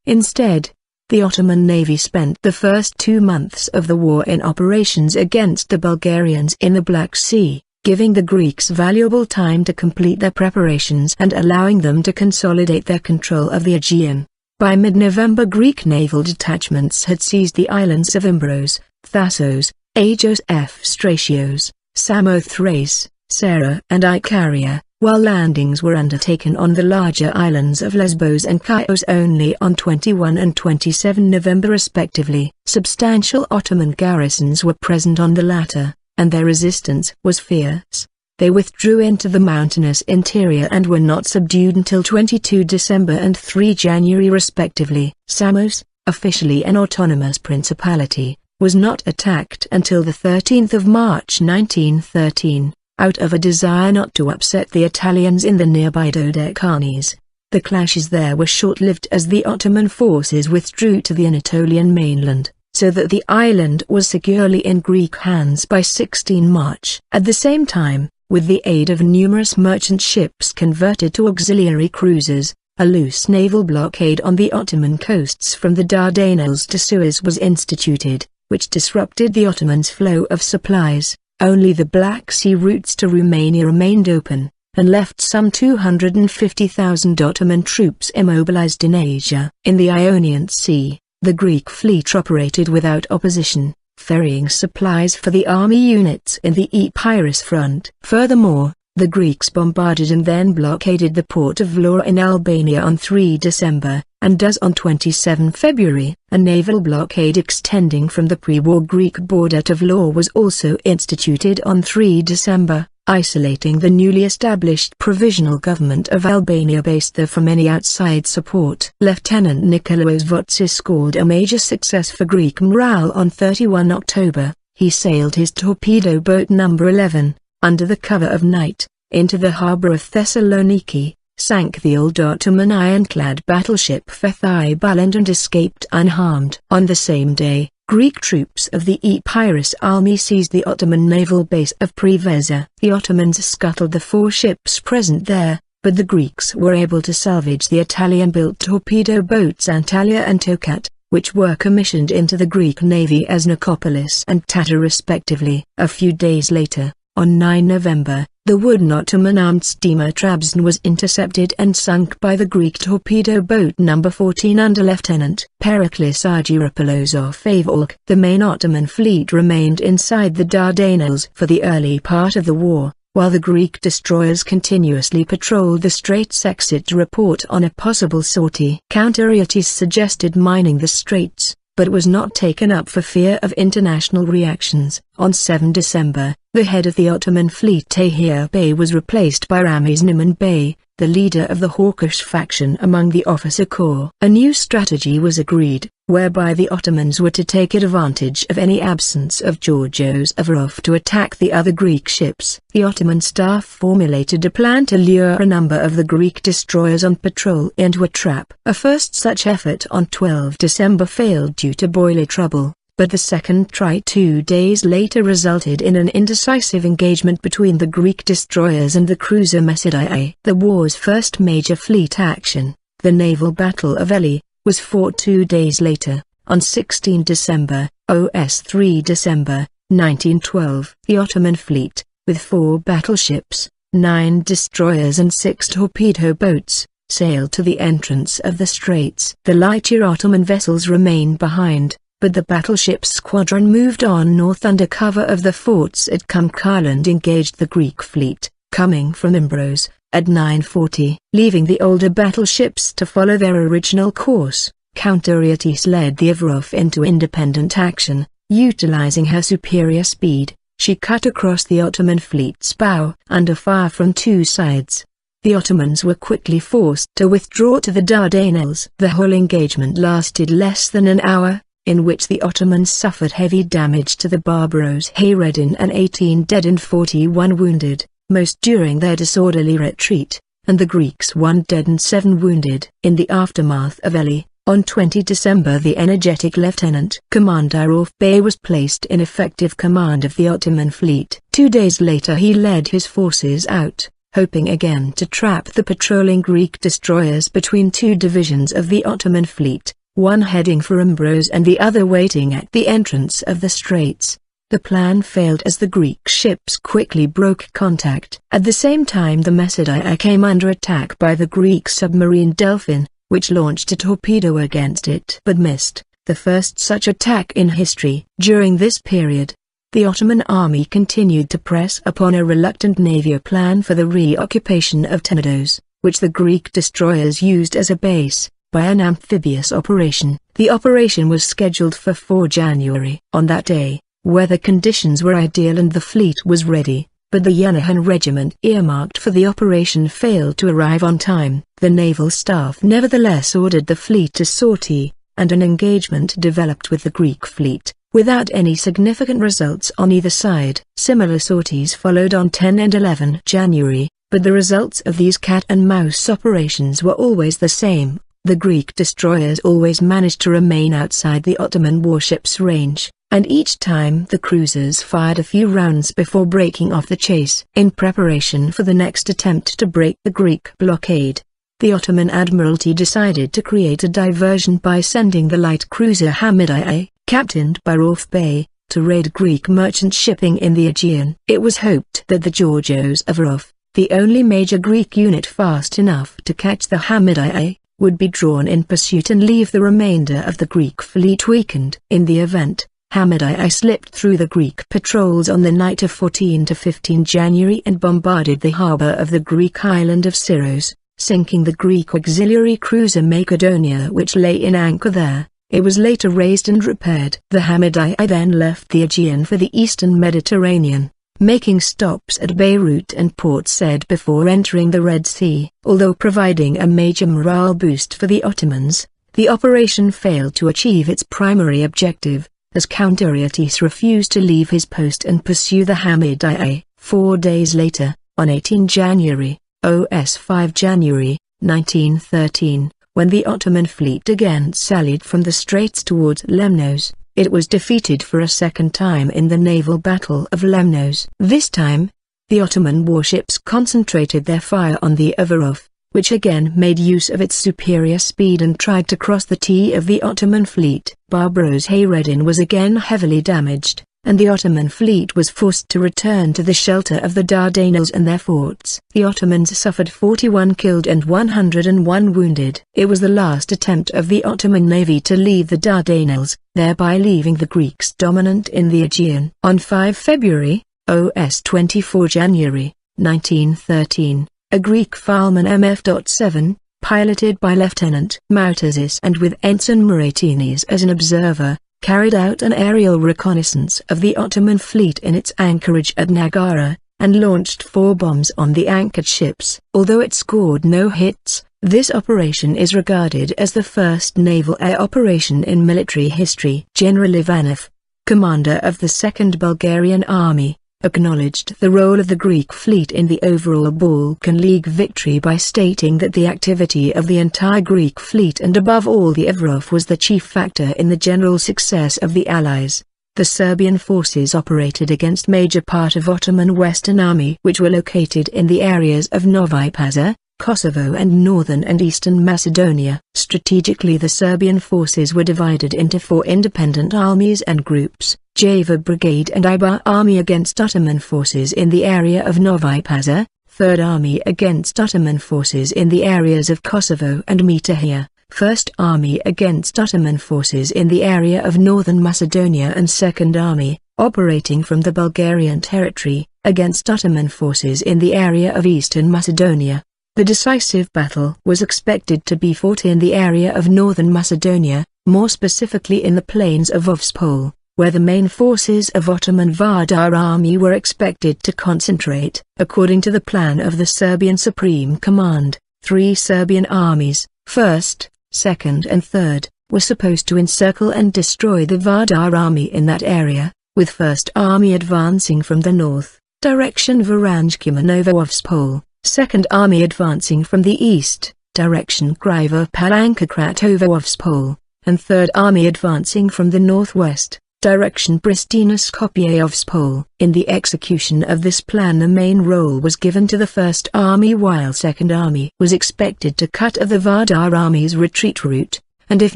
Instead, the Ottoman navy spent the first 2 months of the war in operations against the Bulgarians in the Black Sea, giving the Greeks valuable time to complete their preparations and allowing them to consolidate their control of the Aegean. By mid-November, Greek naval detachments had seized the islands of Imbros, Thassos, Agios Stratios, Samothrace, Sarah and Icaria, while landings were undertaken on the larger islands of Lesbos and Chios only on 21 and 27 November respectively. Substantial Ottoman garrisons were present on the latter, and their resistance was fierce. They withdrew into the mountainous interior and were not subdued until 22 December and 3 January respectively. Samos, officially an autonomous principality, was not attacked until the 13th of March 1913, out of a desire not to upset the Italians in the nearby Dodecanese. The clashes there were short-lived as the Ottoman forces withdrew to the Anatolian mainland, so that the island was securely in Greek hands by 16 March. At the same time, with the aid of numerous merchant ships converted to auxiliary cruisers, a loose naval blockade on the Ottoman coasts from the Dardanelles to Suez was instituted, which disrupted the Ottomans' flow of supplies. Only the Black Sea routes to Romania remained open, and left some 250,000 Ottoman troops immobilized in Asia. In the Ionian Sea, the Greek fleet operated without opposition, ferrying supplies for the army units in the Epirus front. Furthermore, the Greeks bombarded and then blockaded the port of Vlora in Albania on 3 December, and thus on 27 February. A naval blockade extending from the pre-war Greek border to Vlora was also instituted on 3 December, isolating the newly established provisional government of Albania based there from any outside support. Lieutenant Nikolaos Voutsis scored a major success for Greek morale on 31 October. He sailed his torpedo boat number 11, under the cover of night, into the harbour of Thessaloniki, sank the old Ottoman ironclad battleship Fethi Bülent and escaped unharmed. On the same day, Greek troops of the Epirus army seized the Ottoman naval base of Preveza. The Ottomans scuttled the 4 ships present there, but the Greeks were able to salvage the Italian-built torpedo boats Antalya and Tokat, which were commissioned into the Greek navy as Nicopolis and Tatar respectively. A few days later, on 9 November, the wooden Ottoman armed steamer Trabzon was intercepted and sunk by the Greek torpedo boat No. 14 under Lieutenant Periklis Argyropoulos off Avalk. The main Ottoman fleet remained inside the Dardanelles for the early part of the war, while the Greek destroyers continuously patrolled the straits exit to report on a possible sortie. Count Ariotis suggested mining the straits, but was not taken up for fear of international reactions. On 7 December, the head of the Ottoman fleet Tahir Bey was replaced by Ramiz Niman Bey, the leader of the hawkish faction among the officer corps. A new strategy was agreed, whereby the Ottomans were to take advantage of any absence of Georgios Avarov to attack the other Greek ships. The Ottoman staff formulated a plan to lure a number of the Greek destroyers on patrol into a trap. A first such effort on 12 December failed due to boiler trouble, but the second try 2 days later resulted in an indecisive engagement between the Greek destroyers and the cruiser Messidai. The war's first major fleet action, the naval battle of Ely, was fought 2 days later, on 16 December, OS 3 December, 1912. The Ottoman fleet, with 4 battleships, 9 destroyers and 6 torpedo boats, sailed to the entrance of the straits. The lighter Ottoman vessels remained behind, but the battleship squadron moved on north under cover of the forts at Kumkar and engaged the Greek fleet, coming from Imbros, at 9:40. Leaving the older battleships to follow their original course, Count Ariotis led the Avarov into independent action, Utilizing her superior speed, she cut across the Ottoman fleet's bow, under fire from two sides. The Ottomans were quickly forced to withdraw to the Dardanelles. The whole engagement lasted less than an hour, in which the Ottomans suffered heavy damage to the Barbaros Hayreddin and 18 dead and 41 wounded, most during their disorderly retreat, and the Greeks 1 dead and 7 wounded. In the aftermath of Ely, on 20 December the energetic Lieutenant Commander Rauf Bey was placed in effective command of the Ottoman fleet. 2 days later he led his forces out, hoping again to trap the patrolling Greek destroyers between two divisions of the Ottoman fleet, one heading for Imbros and the other waiting at the entrance of the straits. The plan failed as the Greek ships quickly broke contact. At the same time the Messidai came under attack by the Greek submarine Delphin, which launched a torpedo against it but missed, the first such attack in history. During this period, the Ottoman army continued to press upon a reluctant navy plan for the reoccupation of Tenedos, which the Greek destroyers used as a base, by an amphibious operation. The operation was scheduled for 4 January. On that day, weather conditions were ideal and the fleet was ready, but the Yenahan regiment earmarked for the operation failed to arrive on time. The naval staff nevertheless ordered the fleet to sortie, and an engagement developed with the Greek fleet, without any significant results on either side. Similar sorties followed on 10 and 11 January, but the results of these cat-and-mouse operations were always the same. The Greek destroyers always managed to remain outside the Ottoman warships' range, and each time the cruisers fired a few rounds before breaking off the chase. In preparation for the next attempt to break the Greek blockade, the Ottoman Admiralty decided to create a diversion by sending the light cruiser Hamidai, captained by Rauf Bey, to raid Greek merchant shipping in the Aegean. It was hoped that the Georgios of Rauf, the only major Greek unit fast enough to catch the Hamidai, would be drawn in pursuit and leave the remainder of the Greek fleet weakened. In the event, Hamidai slipped through the Greek patrols on the night of 14 to 15 January and bombarded the harbor of the Greek island of Syros, sinking the Greek auxiliary cruiser Macedonia which lay in anchor there. It was later raised and repaired. The Hamidai then left the Aegean for the eastern Mediterranean, making stops at Beirut and Port Said before entering the Red Sea. Although providing a major morale boost for the Ottomans, the operation failed to achieve its primary objective, as Count Ariatis refused to leave his post and pursue the Hamidai. 4 days later, on 18 January, OS 5 January, 1913, when the Ottoman fleet again sallied from the straits towards Lemnos, it was defeated for a second time in the naval battle of Lemnos. This time, the Ottoman warships concentrated their fire on the Avarov, which again made use of its superior speed and tried to cross the T of the Ottoman fleet. Barbaros Hayreddin was again heavily damaged, and the Ottoman fleet was forced to return to the shelter of the Dardanelles and their forts. The Ottomans suffered 41 killed and 101 wounded. It was the last attempt of the Ottoman navy to leave the Dardanelles, thereby leaving the Greeks dominant in the Aegean. On 5 February, OS 24 January, 1913, a Greek Falcon MF.7, piloted by Lieutenant Moutazis and with Ensign Moratinis as an observer, carried out an aerial reconnaissance of the Ottoman fleet in its anchorage at Nagara, and launched 4 bombs on the anchored ships. Although it scored no hits, this operation is regarded as the first naval air operation in military history. General Ivanov, commander of the 2nd Bulgarian Army, acknowledged the role of the Greek fleet in the overall Balkan League victory by stating that the activity of the entire Greek fleet and above all the Avarov was the chief factor in the general success of the Allies. The Serbian forces operated against major part of Ottoman Western Army which were located in the areas of Novi Pazar, Kosovo and northern and eastern Macedonia. Strategically the Serbian forces were divided into 4 independent armies and groups: Java Brigade and Ibar Army against Ottoman forces in the area of Novi Pazar, 3rd Army against Ottoman forces in the areas of Kosovo and Metohija, 1st Army against Ottoman forces in the area of northern Macedonia and 2nd Army, operating from the Bulgarian territory, against Ottoman forces in the area of eastern Macedonia. The decisive battle was expected to be fought in the area of northern Macedonia, more specifically in the plains of Ovspol. where the main forces of Ottoman Vardar army were expected to concentrate. According to the plan of the Serbian Supreme Command, 3 Serbian armies, 1st, 2nd and 3rd, were supposed to encircle and destroy the Vardar army in that area, with 1st Army advancing from the north, direction Varanj-Kumanovo-Ovspol, 2nd Army advancing from the east, direction Kriva-Palanka-Kratovo-Ovspol, and 3rd Army advancing from the northwest, direction Pristina-Skopje-Ovspol. In the execution of this plan, the main role was given to the 1st Army, while 2nd Army was expected to cut off the Vardar army's retreat route, and if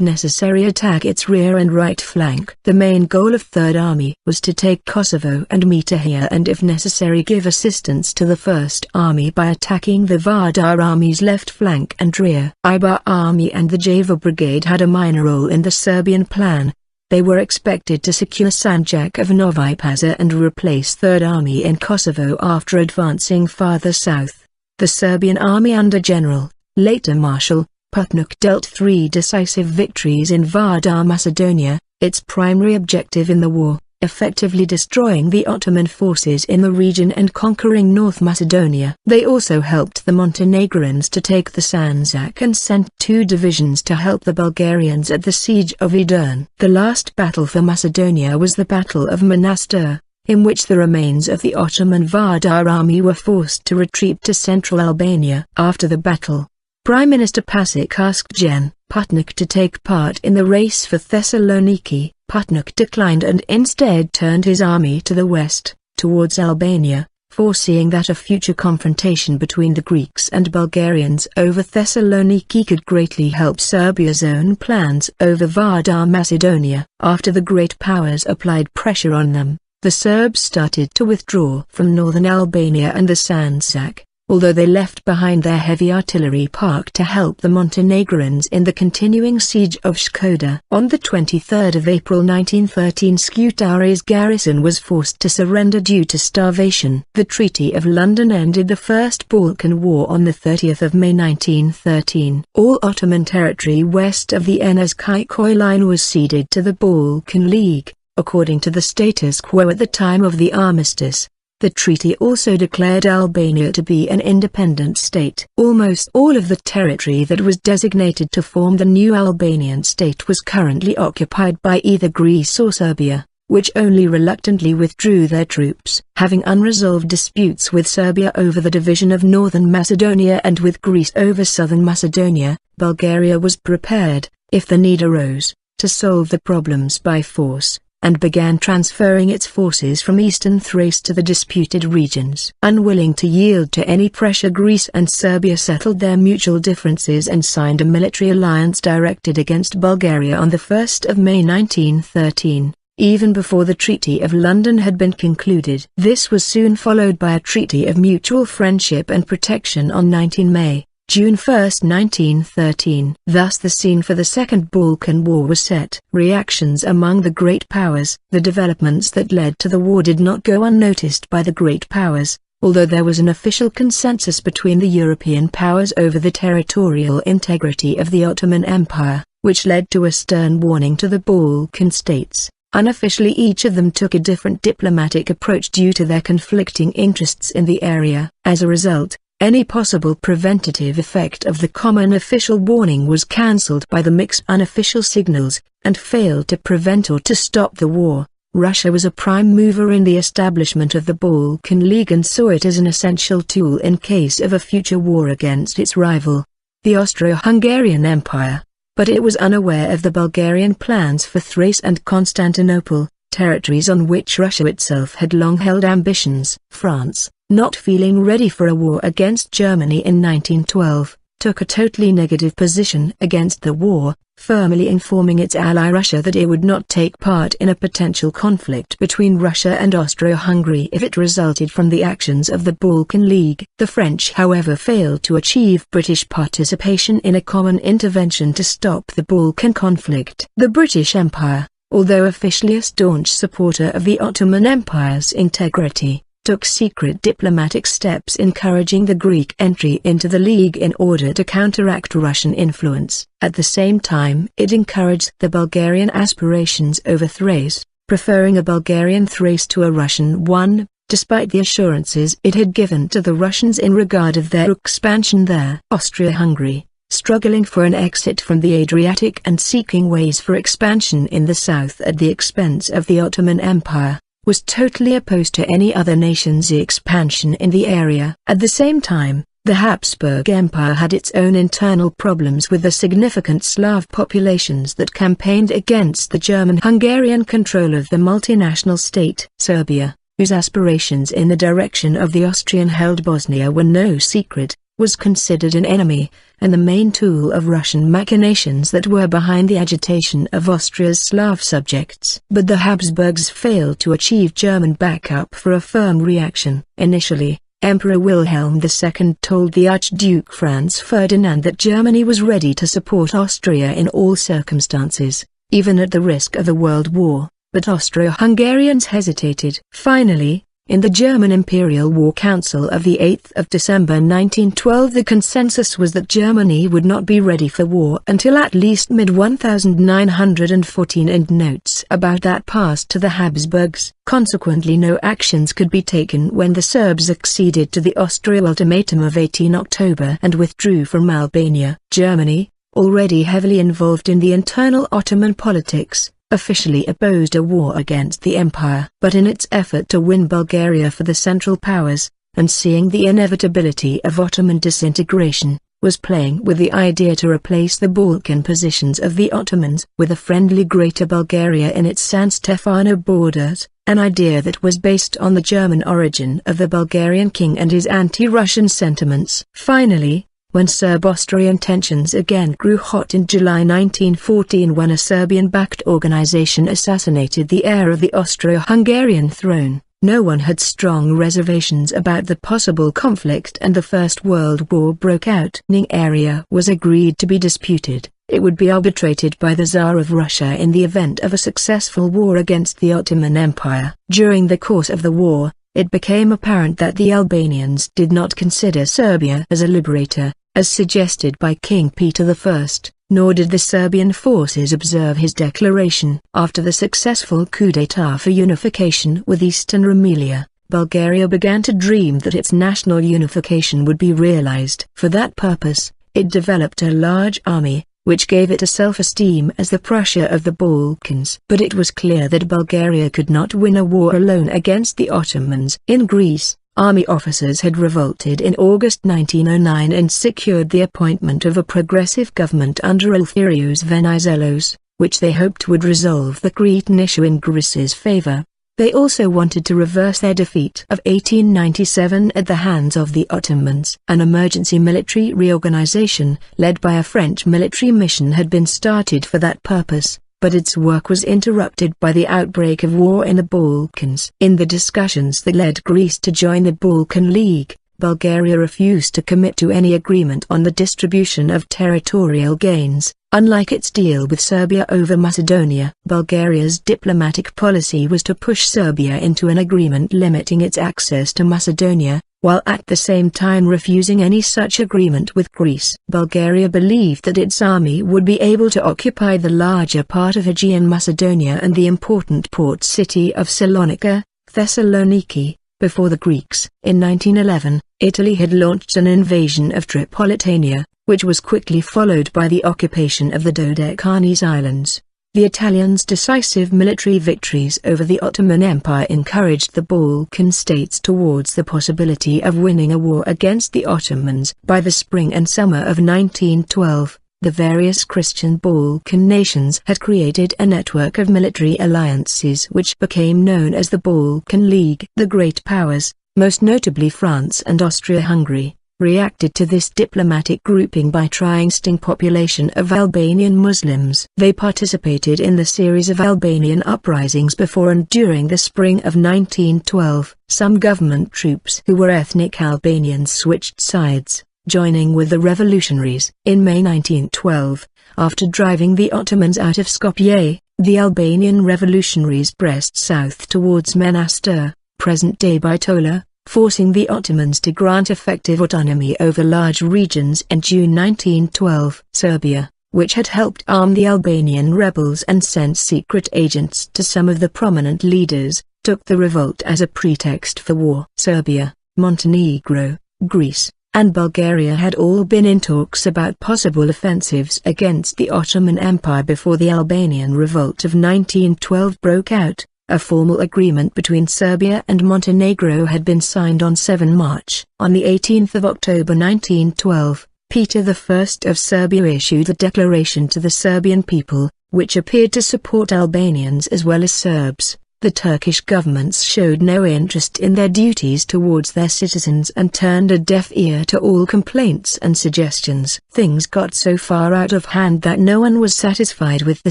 necessary attack its rear and right flank. The main goal of 3rd Army was to take Kosovo and Metohija, and if necessary give assistance to the 1st Army by attacking the Vardar army's left flank and rear. Ibar Army and the Java Brigade had a minor role in the Serbian plan. They were expected to secure Sanjak of Novi Pazar and replace 3rd Army in Kosovo after advancing farther south. The Serbian army under General, later Marshal, Putnik dealt 3 decisive victories in Vardar Macedonia, its primary objective in the war, effectively destroying the Ottoman forces in the region and conquering North Macedonia. They also helped the Montenegrins to take the Sanjak and sent 2 divisions to help the Bulgarians at the siege of Edirne. The last battle for Macedonia was the Battle of Monastir, in which the remains of the Ottoman Vardar army were forced to retreat to central Albania. After the battle, Prime Minister Pasic asked Gen. Putnik to take part in the race for Thessaloniki. Putnik declined and instead turned his army to the west, towards Albania, foreseeing that a future confrontation between the Greeks and Bulgarians over Thessaloniki could greatly help Serbia's own plans over Vardar Macedonia. After the great powers applied pressure on them, the Serbs started to withdraw from northern Albania and the Sanjak, although they left behind their heavy artillery park to help the Montenegrins in the continuing siege of Shkoda. On the 23rd of April 1913, Skutari's garrison was forced to surrender due to starvation. The Treaty of London ended the First Balkan War on the 30th of May 1913. All Ottoman territory west of the Enes-Kikoy line was ceded to the Balkan League, according to the status quo at the time of the armistice. The treaty also declared Albania to be an independent state. Almost all of the territory that was designated to form the new Albanian state was currently occupied by either Greece or Serbia, which only reluctantly withdrew their troops. Having unresolved disputes with Serbia over the division of northern Macedonia and with Greece over southern Macedonia, Bulgaria was prepared, if the need arose, to solve the problems by force, and began transferring its forces from eastern Thrace to the disputed regions. Unwilling to yield to any pressure, Greece and Serbia settled their mutual differences and signed a military alliance directed against Bulgaria on the 1st of May 1913, even before the Treaty of London had been concluded. This was soon followed by a treaty of mutual friendship and protection on 19 May. June 1, 1913. Thus the scene for the Second Balkan War was set. Reactions among the great powers. The developments that led to the war did not go unnoticed by the great powers, although there was an official consensus between the European powers over the territorial integrity of the Ottoman Empire, which led to a stern warning to the Balkan states. Unofficially, each of them took a different diplomatic approach due to their conflicting interests in the area. As a result, any possible preventative effect of the common official warning was cancelled by the mixed unofficial signals, and failed to prevent or to stop the war. Russia was a prime mover in the establishment of the Balkan League and saw it as an essential tool in case of a future war against its rival, the Austro-Hungarian Empire, but it was unaware of the Bulgarian plans for Thrace and Constantinople, territories on which Russia itself had long held ambitions. France, not feeling ready for a war against Germany in 1912, took a totally negative position against the war, firmly informing its ally Russia that it would not take part in a potential conflict between Russia and Austro-Hungary if it resulted from the actions of the Balkan League. The French, however, failed to achieve British participation in a common intervention to stop the Balkan conflict. The British Empire, although officially a staunch supporter of the Ottoman Empire's integrity, took secret diplomatic steps encouraging the Greek entry into the League in order to counteract Russian influence. At the same time, it encouraged the Bulgarian aspirations over Thrace, preferring a Bulgarian Thrace to a Russian one, despite the assurances it had given to the Russians in regard of their expansion there. Austria-Hungary, struggling for an exit from the Adriatic and seeking ways for expansion in the south at the expense of the Ottoman Empire, was totally opposed to any other nation's expansion in the area. At the same time, the Habsburg Empire had its own internal problems with the significant Slav populations that campaigned against the German-Hungarian control of the multinational state. Serbia, whose aspirations in the direction of the Austrian-held Bosnia were no secret, was considered an enemy, and the main tool of Russian machinations that were behind the agitation of Austria's Slav subjects. But the Habsburgs failed to achieve German backup for a firm reaction. Initially, Emperor Wilhelm II told the Archduke Franz Ferdinand that Germany was ready to support Austria in all circumstances, even at the risk of a world war, but Austro-Hungarians hesitated. Finally, in the German Imperial War Council of 8 December 1912, the consensus was that Germany would not be ready for war until at least mid-1914, and notes about that passed to the Habsburgs. Consequently, no actions could be taken when the Serbs acceded to the Austria ultimatum of 18 October and withdrew from Albania. Germany, already heavily involved in the internal Ottoman politics, officially opposed a war against the empire. But in its effort to win Bulgaria for the Central Powers, and seeing the inevitability of Ottoman disintegration, was playing with the idea to replace the Balkan positions of the Ottomans with a friendly Greater Bulgaria in its San Stefano borders, an idea that was based on the German origin of the Bulgarian king and his anti-Russian sentiments. Finally, when Serb-Austrian tensions again grew hot in July 1914, when a Serbian-backed organization assassinated the heir of the Austro-Hungarian throne, no one had strong reservations about the possible conflict, and the First World War broke out. The area was agreed to be disputed. It would be arbitrated by the Tsar of Russia in the event of a successful war against the Ottoman Empire. During the course of the war, it became apparent that the Albanians did not consider Serbia as a liberator, as suggested by King Peter I, nor did the Serbian forces observe his declaration. After the successful coup d'état for unification with Eastern Rumelia, Bulgaria began to dream that its national unification would be realized. For that purpose, it developed a large army, which gave it a self-esteem as the Prussia of the Balkans. But it was clear that Bulgaria could not win a war alone against the Ottomans. In Greece, army officers had revolted in August 1909 and secured the appointment of a progressive government under Eleftherios Venizelos, which they hoped would resolve the Cretan issue in Greece's favor. They also wanted to reverse their defeat of 1897 at the hands of the Ottomans. An emergency military reorganization, led by a French military mission, had been started for that purpose, but its work was interrupted by the outbreak of war in the Balkans. In the discussions that led Greece to join the Balkan League, Bulgaria refused to commit to any agreement on the distribution of territorial gains. Unlike its deal with Serbia over Macedonia, Bulgaria's diplomatic policy was to push Serbia into an agreement limiting its access to Macedonia, while at the same time refusing any such agreement with Greece. Bulgaria believed that its army would be able to occupy the larger part of Aegean Macedonia and the important port city of Salonika, Thessaloniki, before the Greeks. In 1911, Italy had launched an invasion of Tripolitania, which was quickly followed by the occupation of the Dodecanese Islands. The Italians' decisive military victories over the Ottoman Empire encouraged the Balkan states towards the possibility of winning a war against the Ottomans. By the spring and summer of 1912, the various Christian Balkan nations had created a network of military alliances which became known as the Balkan League. The great powers, most notably France and Austria-Hungary, reacted to this diplomatic grouping by trying to sting population of Albanian Muslims. They participated in the series of Albanian uprisings before and during the spring of 1912. Some government troops who were ethnic Albanians switched sides, joining with the revolutionaries. In May 1912, after driving the Ottomans out of Skopje, the Albanian revolutionaries pressed south towards Manastir, present-day Bitola, forcing the Ottomans to grant effective autonomy over large regions. In June 1912, Serbia, which had helped arm the Albanian rebels and sent secret agents to some of the prominent leaders, took the revolt as a pretext for war. Serbia, Montenegro, Greece, and Bulgaria had all been in talks about possible offensives against the Ottoman Empire before the Albanian revolt of 1912 broke out. A formal agreement between Serbia and Montenegro had been signed on 7 March. On the 18th of October 1912, Peter I of Serbia issued a declaration to the Serbian people, which appeared to support Albanians as well as Serbs. The Turkish governments showed no interest in their duties towards their citizens and turned a deaf ear to all complaints and suggestions. Things got so far out of hand that no one was satisfied with the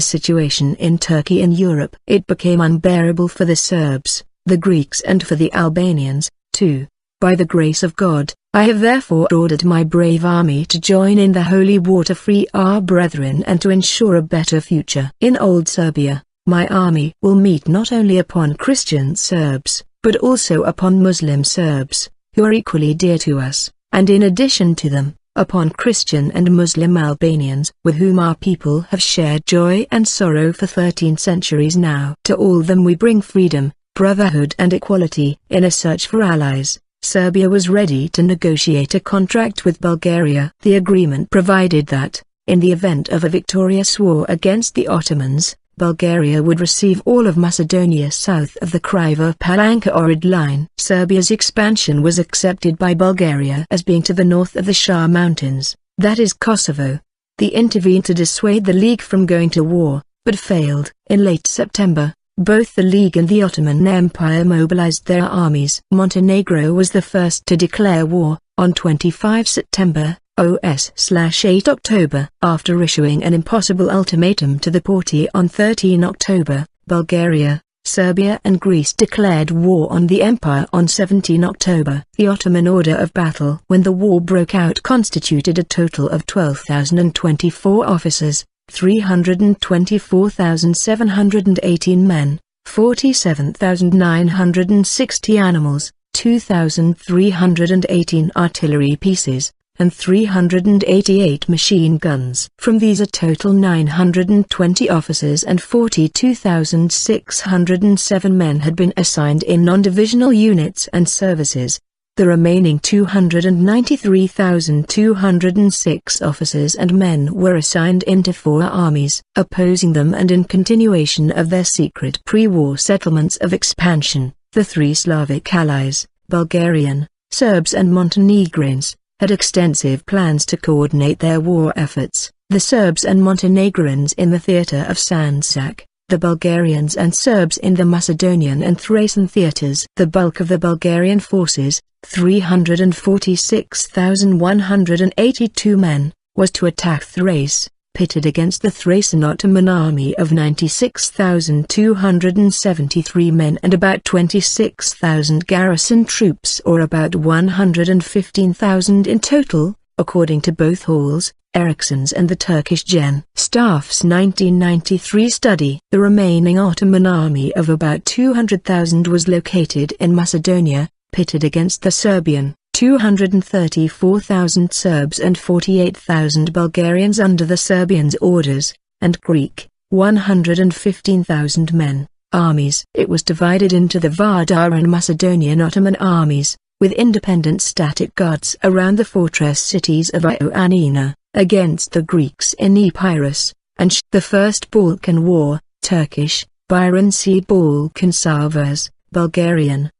situation in Turkey and Europe. It became unbearable for the Serbs, the Greeks and for the Albanians, too. By the grace of God, I have therefore ordered my brave army to join in the holy war to free our brethren and to ensure a better future. In Old Serbia, my army will meet not only upon Christian Serbs, but also upon Muslim Serbs, who are equally dear to us, and in addition to them, upon Christian and Muslim Albanians, with whom our people have shared joy and sorrow for 13 centuries now. To all them we bring freedom, brotherhood and equality. In a search for allies, Serbia was ready to negotiate a contract with Bulgaria. The agreement provided that, in the event of a victorious war against the Ottomans, Bulgaria would receive all of Macedonia south of the Kriva-Palanka-Ohrid line. Serbia's expansion was accepted by Bulgaria as being to the north of the Shah Mountains, that is Kosovo. They intervened to dissuade the League from going to war, but failed. In late September, both the League and the Ottoman Empire mobilized their armies. Montenegro was the first to declare war, on 25 September. OS/8 October. After issuing an impossible ultimatum to the Porte on 13 October, Bulgaria, Serbia and Greece declared war on the empire on 17 October. The Ottoman order of battle when the war broke out constituted a total of 12,024 officers, 324,718 men, 47,960 animals, 2,318 artillery pieces, and 388 machine guns. From these a total 920 officers and 42,607 men had been assigned in non-divisional units and services. The remaining 293,206 officers and men were assigned into 4 armies, opposing them and in continuation of their secret pre-war settlements of expansion. The 3 Slavic allies, Bulgarian, Serbs and Montenegrins, had extensive plans to coordinate their war efforts. The Serbs and Montenegrins in the theatre of Sandžak, the Bulgarians and Serbs in the Macedonian and Thracian theatres. The bulk of the Bulgarian forces, 346,182 men, was to attack Thrace, pitted against the Thracian Ottoman army of 96,273 men and about 26,000 garrison troops, or about 115,000 in total, according to both Hall's, Ericsson's and the Turkish Gen. Staff's 1993 study. The remaining Ottoman army of about 200,000 was located in Macedonia, pitted against the Serbian, 234,000 Serbs and 48,000 Bulgarians under the Serbians' orders, and Greek, 115,000 men, armies. It was divided into the Vardar and Macedonian Ottoman armies, with independent static guards around the fortress cities of Ioannina, against the Greeks in Epirus, and the First Balkan War, Turkish, Balkan Savaş, Bulgarian,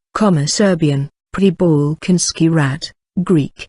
Serbian, Pre-Balkanski Rat, Greek,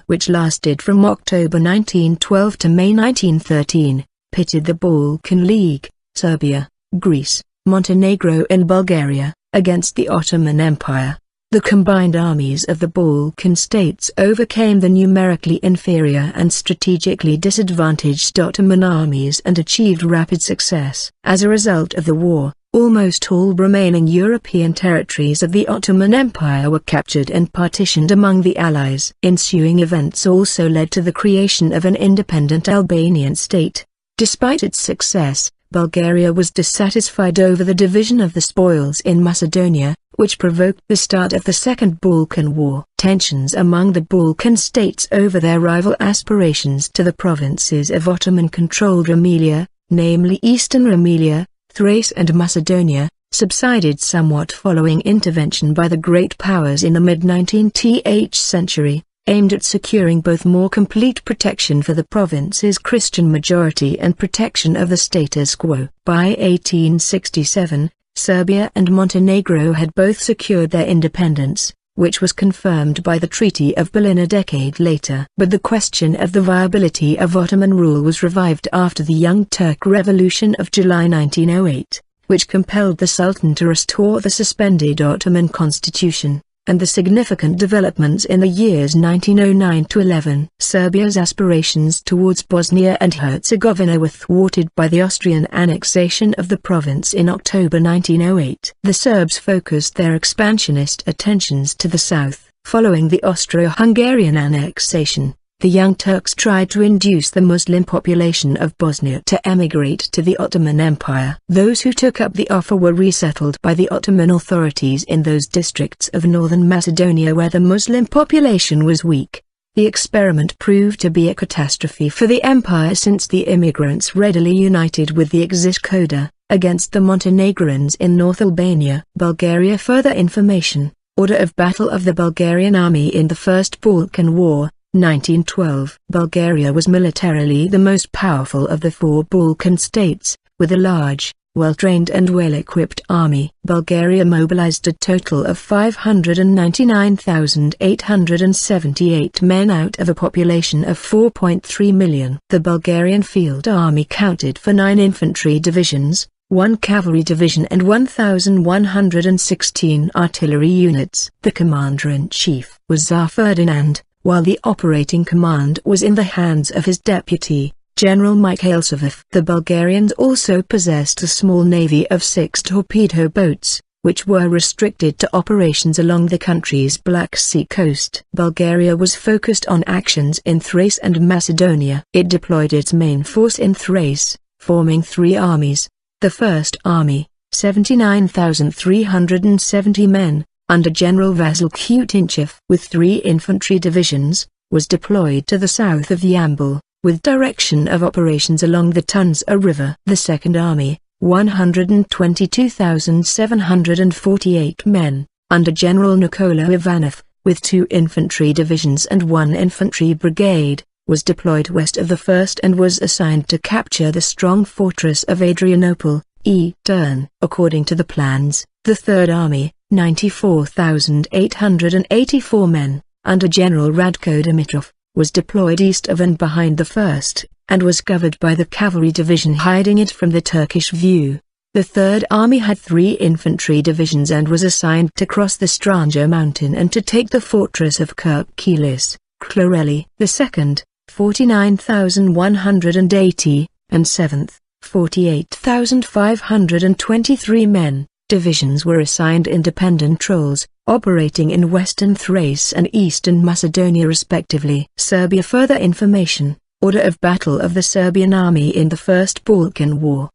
which lasted from October 1912 to May 1913, pitted the Balkan League, Serbia, Greece, Montenegro and Bulgaria, against the Ottoman Empire. The combined armies of the Balkan states overcame the numerically inferior and strategically disadvantaged Ottoman armies and achieved rapid success. As a result of the war, almost all remaining European territories of the Ottoman Empire were captured and partitioned among the Allies. Ensuing events also led to the creation of an independent Albanian state. Despite its success, Bulgaria was dissatisfied over the division of the spoils in Macedonia, which provoked the start of the Second Balkan War. Tensions among the Balkan states over their rival aspirations to the provinces of Ottoman-controlled Rumelia, namely Eastern Rumelia, Thrace and Macedonia, subsided somewhat following intervention by the great powers in the mid-19th century, aimed at securing both more complete protection for the province's Christian majority and protection of the status quo. By 1867, Serbia and Montenegro had both secured their independence, which was confirmed by the Treaty of Berlin a decade later. But the question of the viability of Ottoman rule was revived after the Young Turk Revolution of July 1908, which compelled the Sultan to restore the suspended Ottoman constitution, and the significant developments in the years 1909 to 11. Serbia's aspirations towards Bosnia and Herzegovina were thwarted by the Austrian annexation of the province in October 1908. The Serbs focused their expansionist attentions to the south. Following the Austro-Hungarian annexation, the Young Turks tried to induce the Muslim population of Bosnia to emigrate to the Ottoman Empire. Those who took up the offer were resettled by the Ottoman authorities in those districts of northern Macedonia where the Muslim population was weak. The experiment proved to be a catastrophe for the empire since the immigrants readily united with the Exiscoda against the Montenegrins in North Albania. Bulgaria. Further information. Order of battle of the Bulgarian army in the First Balkan War, 1912. Bulgaria was militarily the most powerful of the four Balkan states, with a large, well-trained and well-equipped army. Bulgaria mobilized a total of 599,878 men out of a population of 4.3 million. The Bulgarian field army counted for 9 infantry divisions, 1 cavalry division and 1,116 artillery units. The commander-in-chief was Tsar Ferdinand, while the operating command was in the hands of his deputy, General Mikhail Savov. The Bulgarians also possessed a small navy of 6 torpedo boats, which were restricted to operations along the country's Black Sea coast. Bulgaria was focused on actions in Thrace and Macedonia. It deployed its main force in Thrace, forming 3 armies. The First Army, 79,370 men, under General Vasil Kutinchev, with 3 infantry divisions, was deployed to the south of the Yambil, with direction of operations along the Tunza River. The Second Army, 122,748 men, under General Nikola Ivanov, with 2 infantry divisions and 1 infantry brigade, was deployed west of the first and was assigned to capture the strong fortress of Adrianople, Edirne. According to the plans, the Third Army, 94,884 men, under General Radko Dimitrov, was deployed east of and behind the first, and was covered by the cavalry division hiding it from the Turkish view. The Third Army had 3 infantry divisions and was assigned to cross the Stranja mountain and to take the fortress of Kirkkilis, Chloreli. The Second, 49,180, and 7th, 48,523 men, divisions were assigned independent roles, operating in Western Thrace and Eastern Macedonia respectively. Serbia. Further information. Order of battle of the Serbian army in the First Balkan War.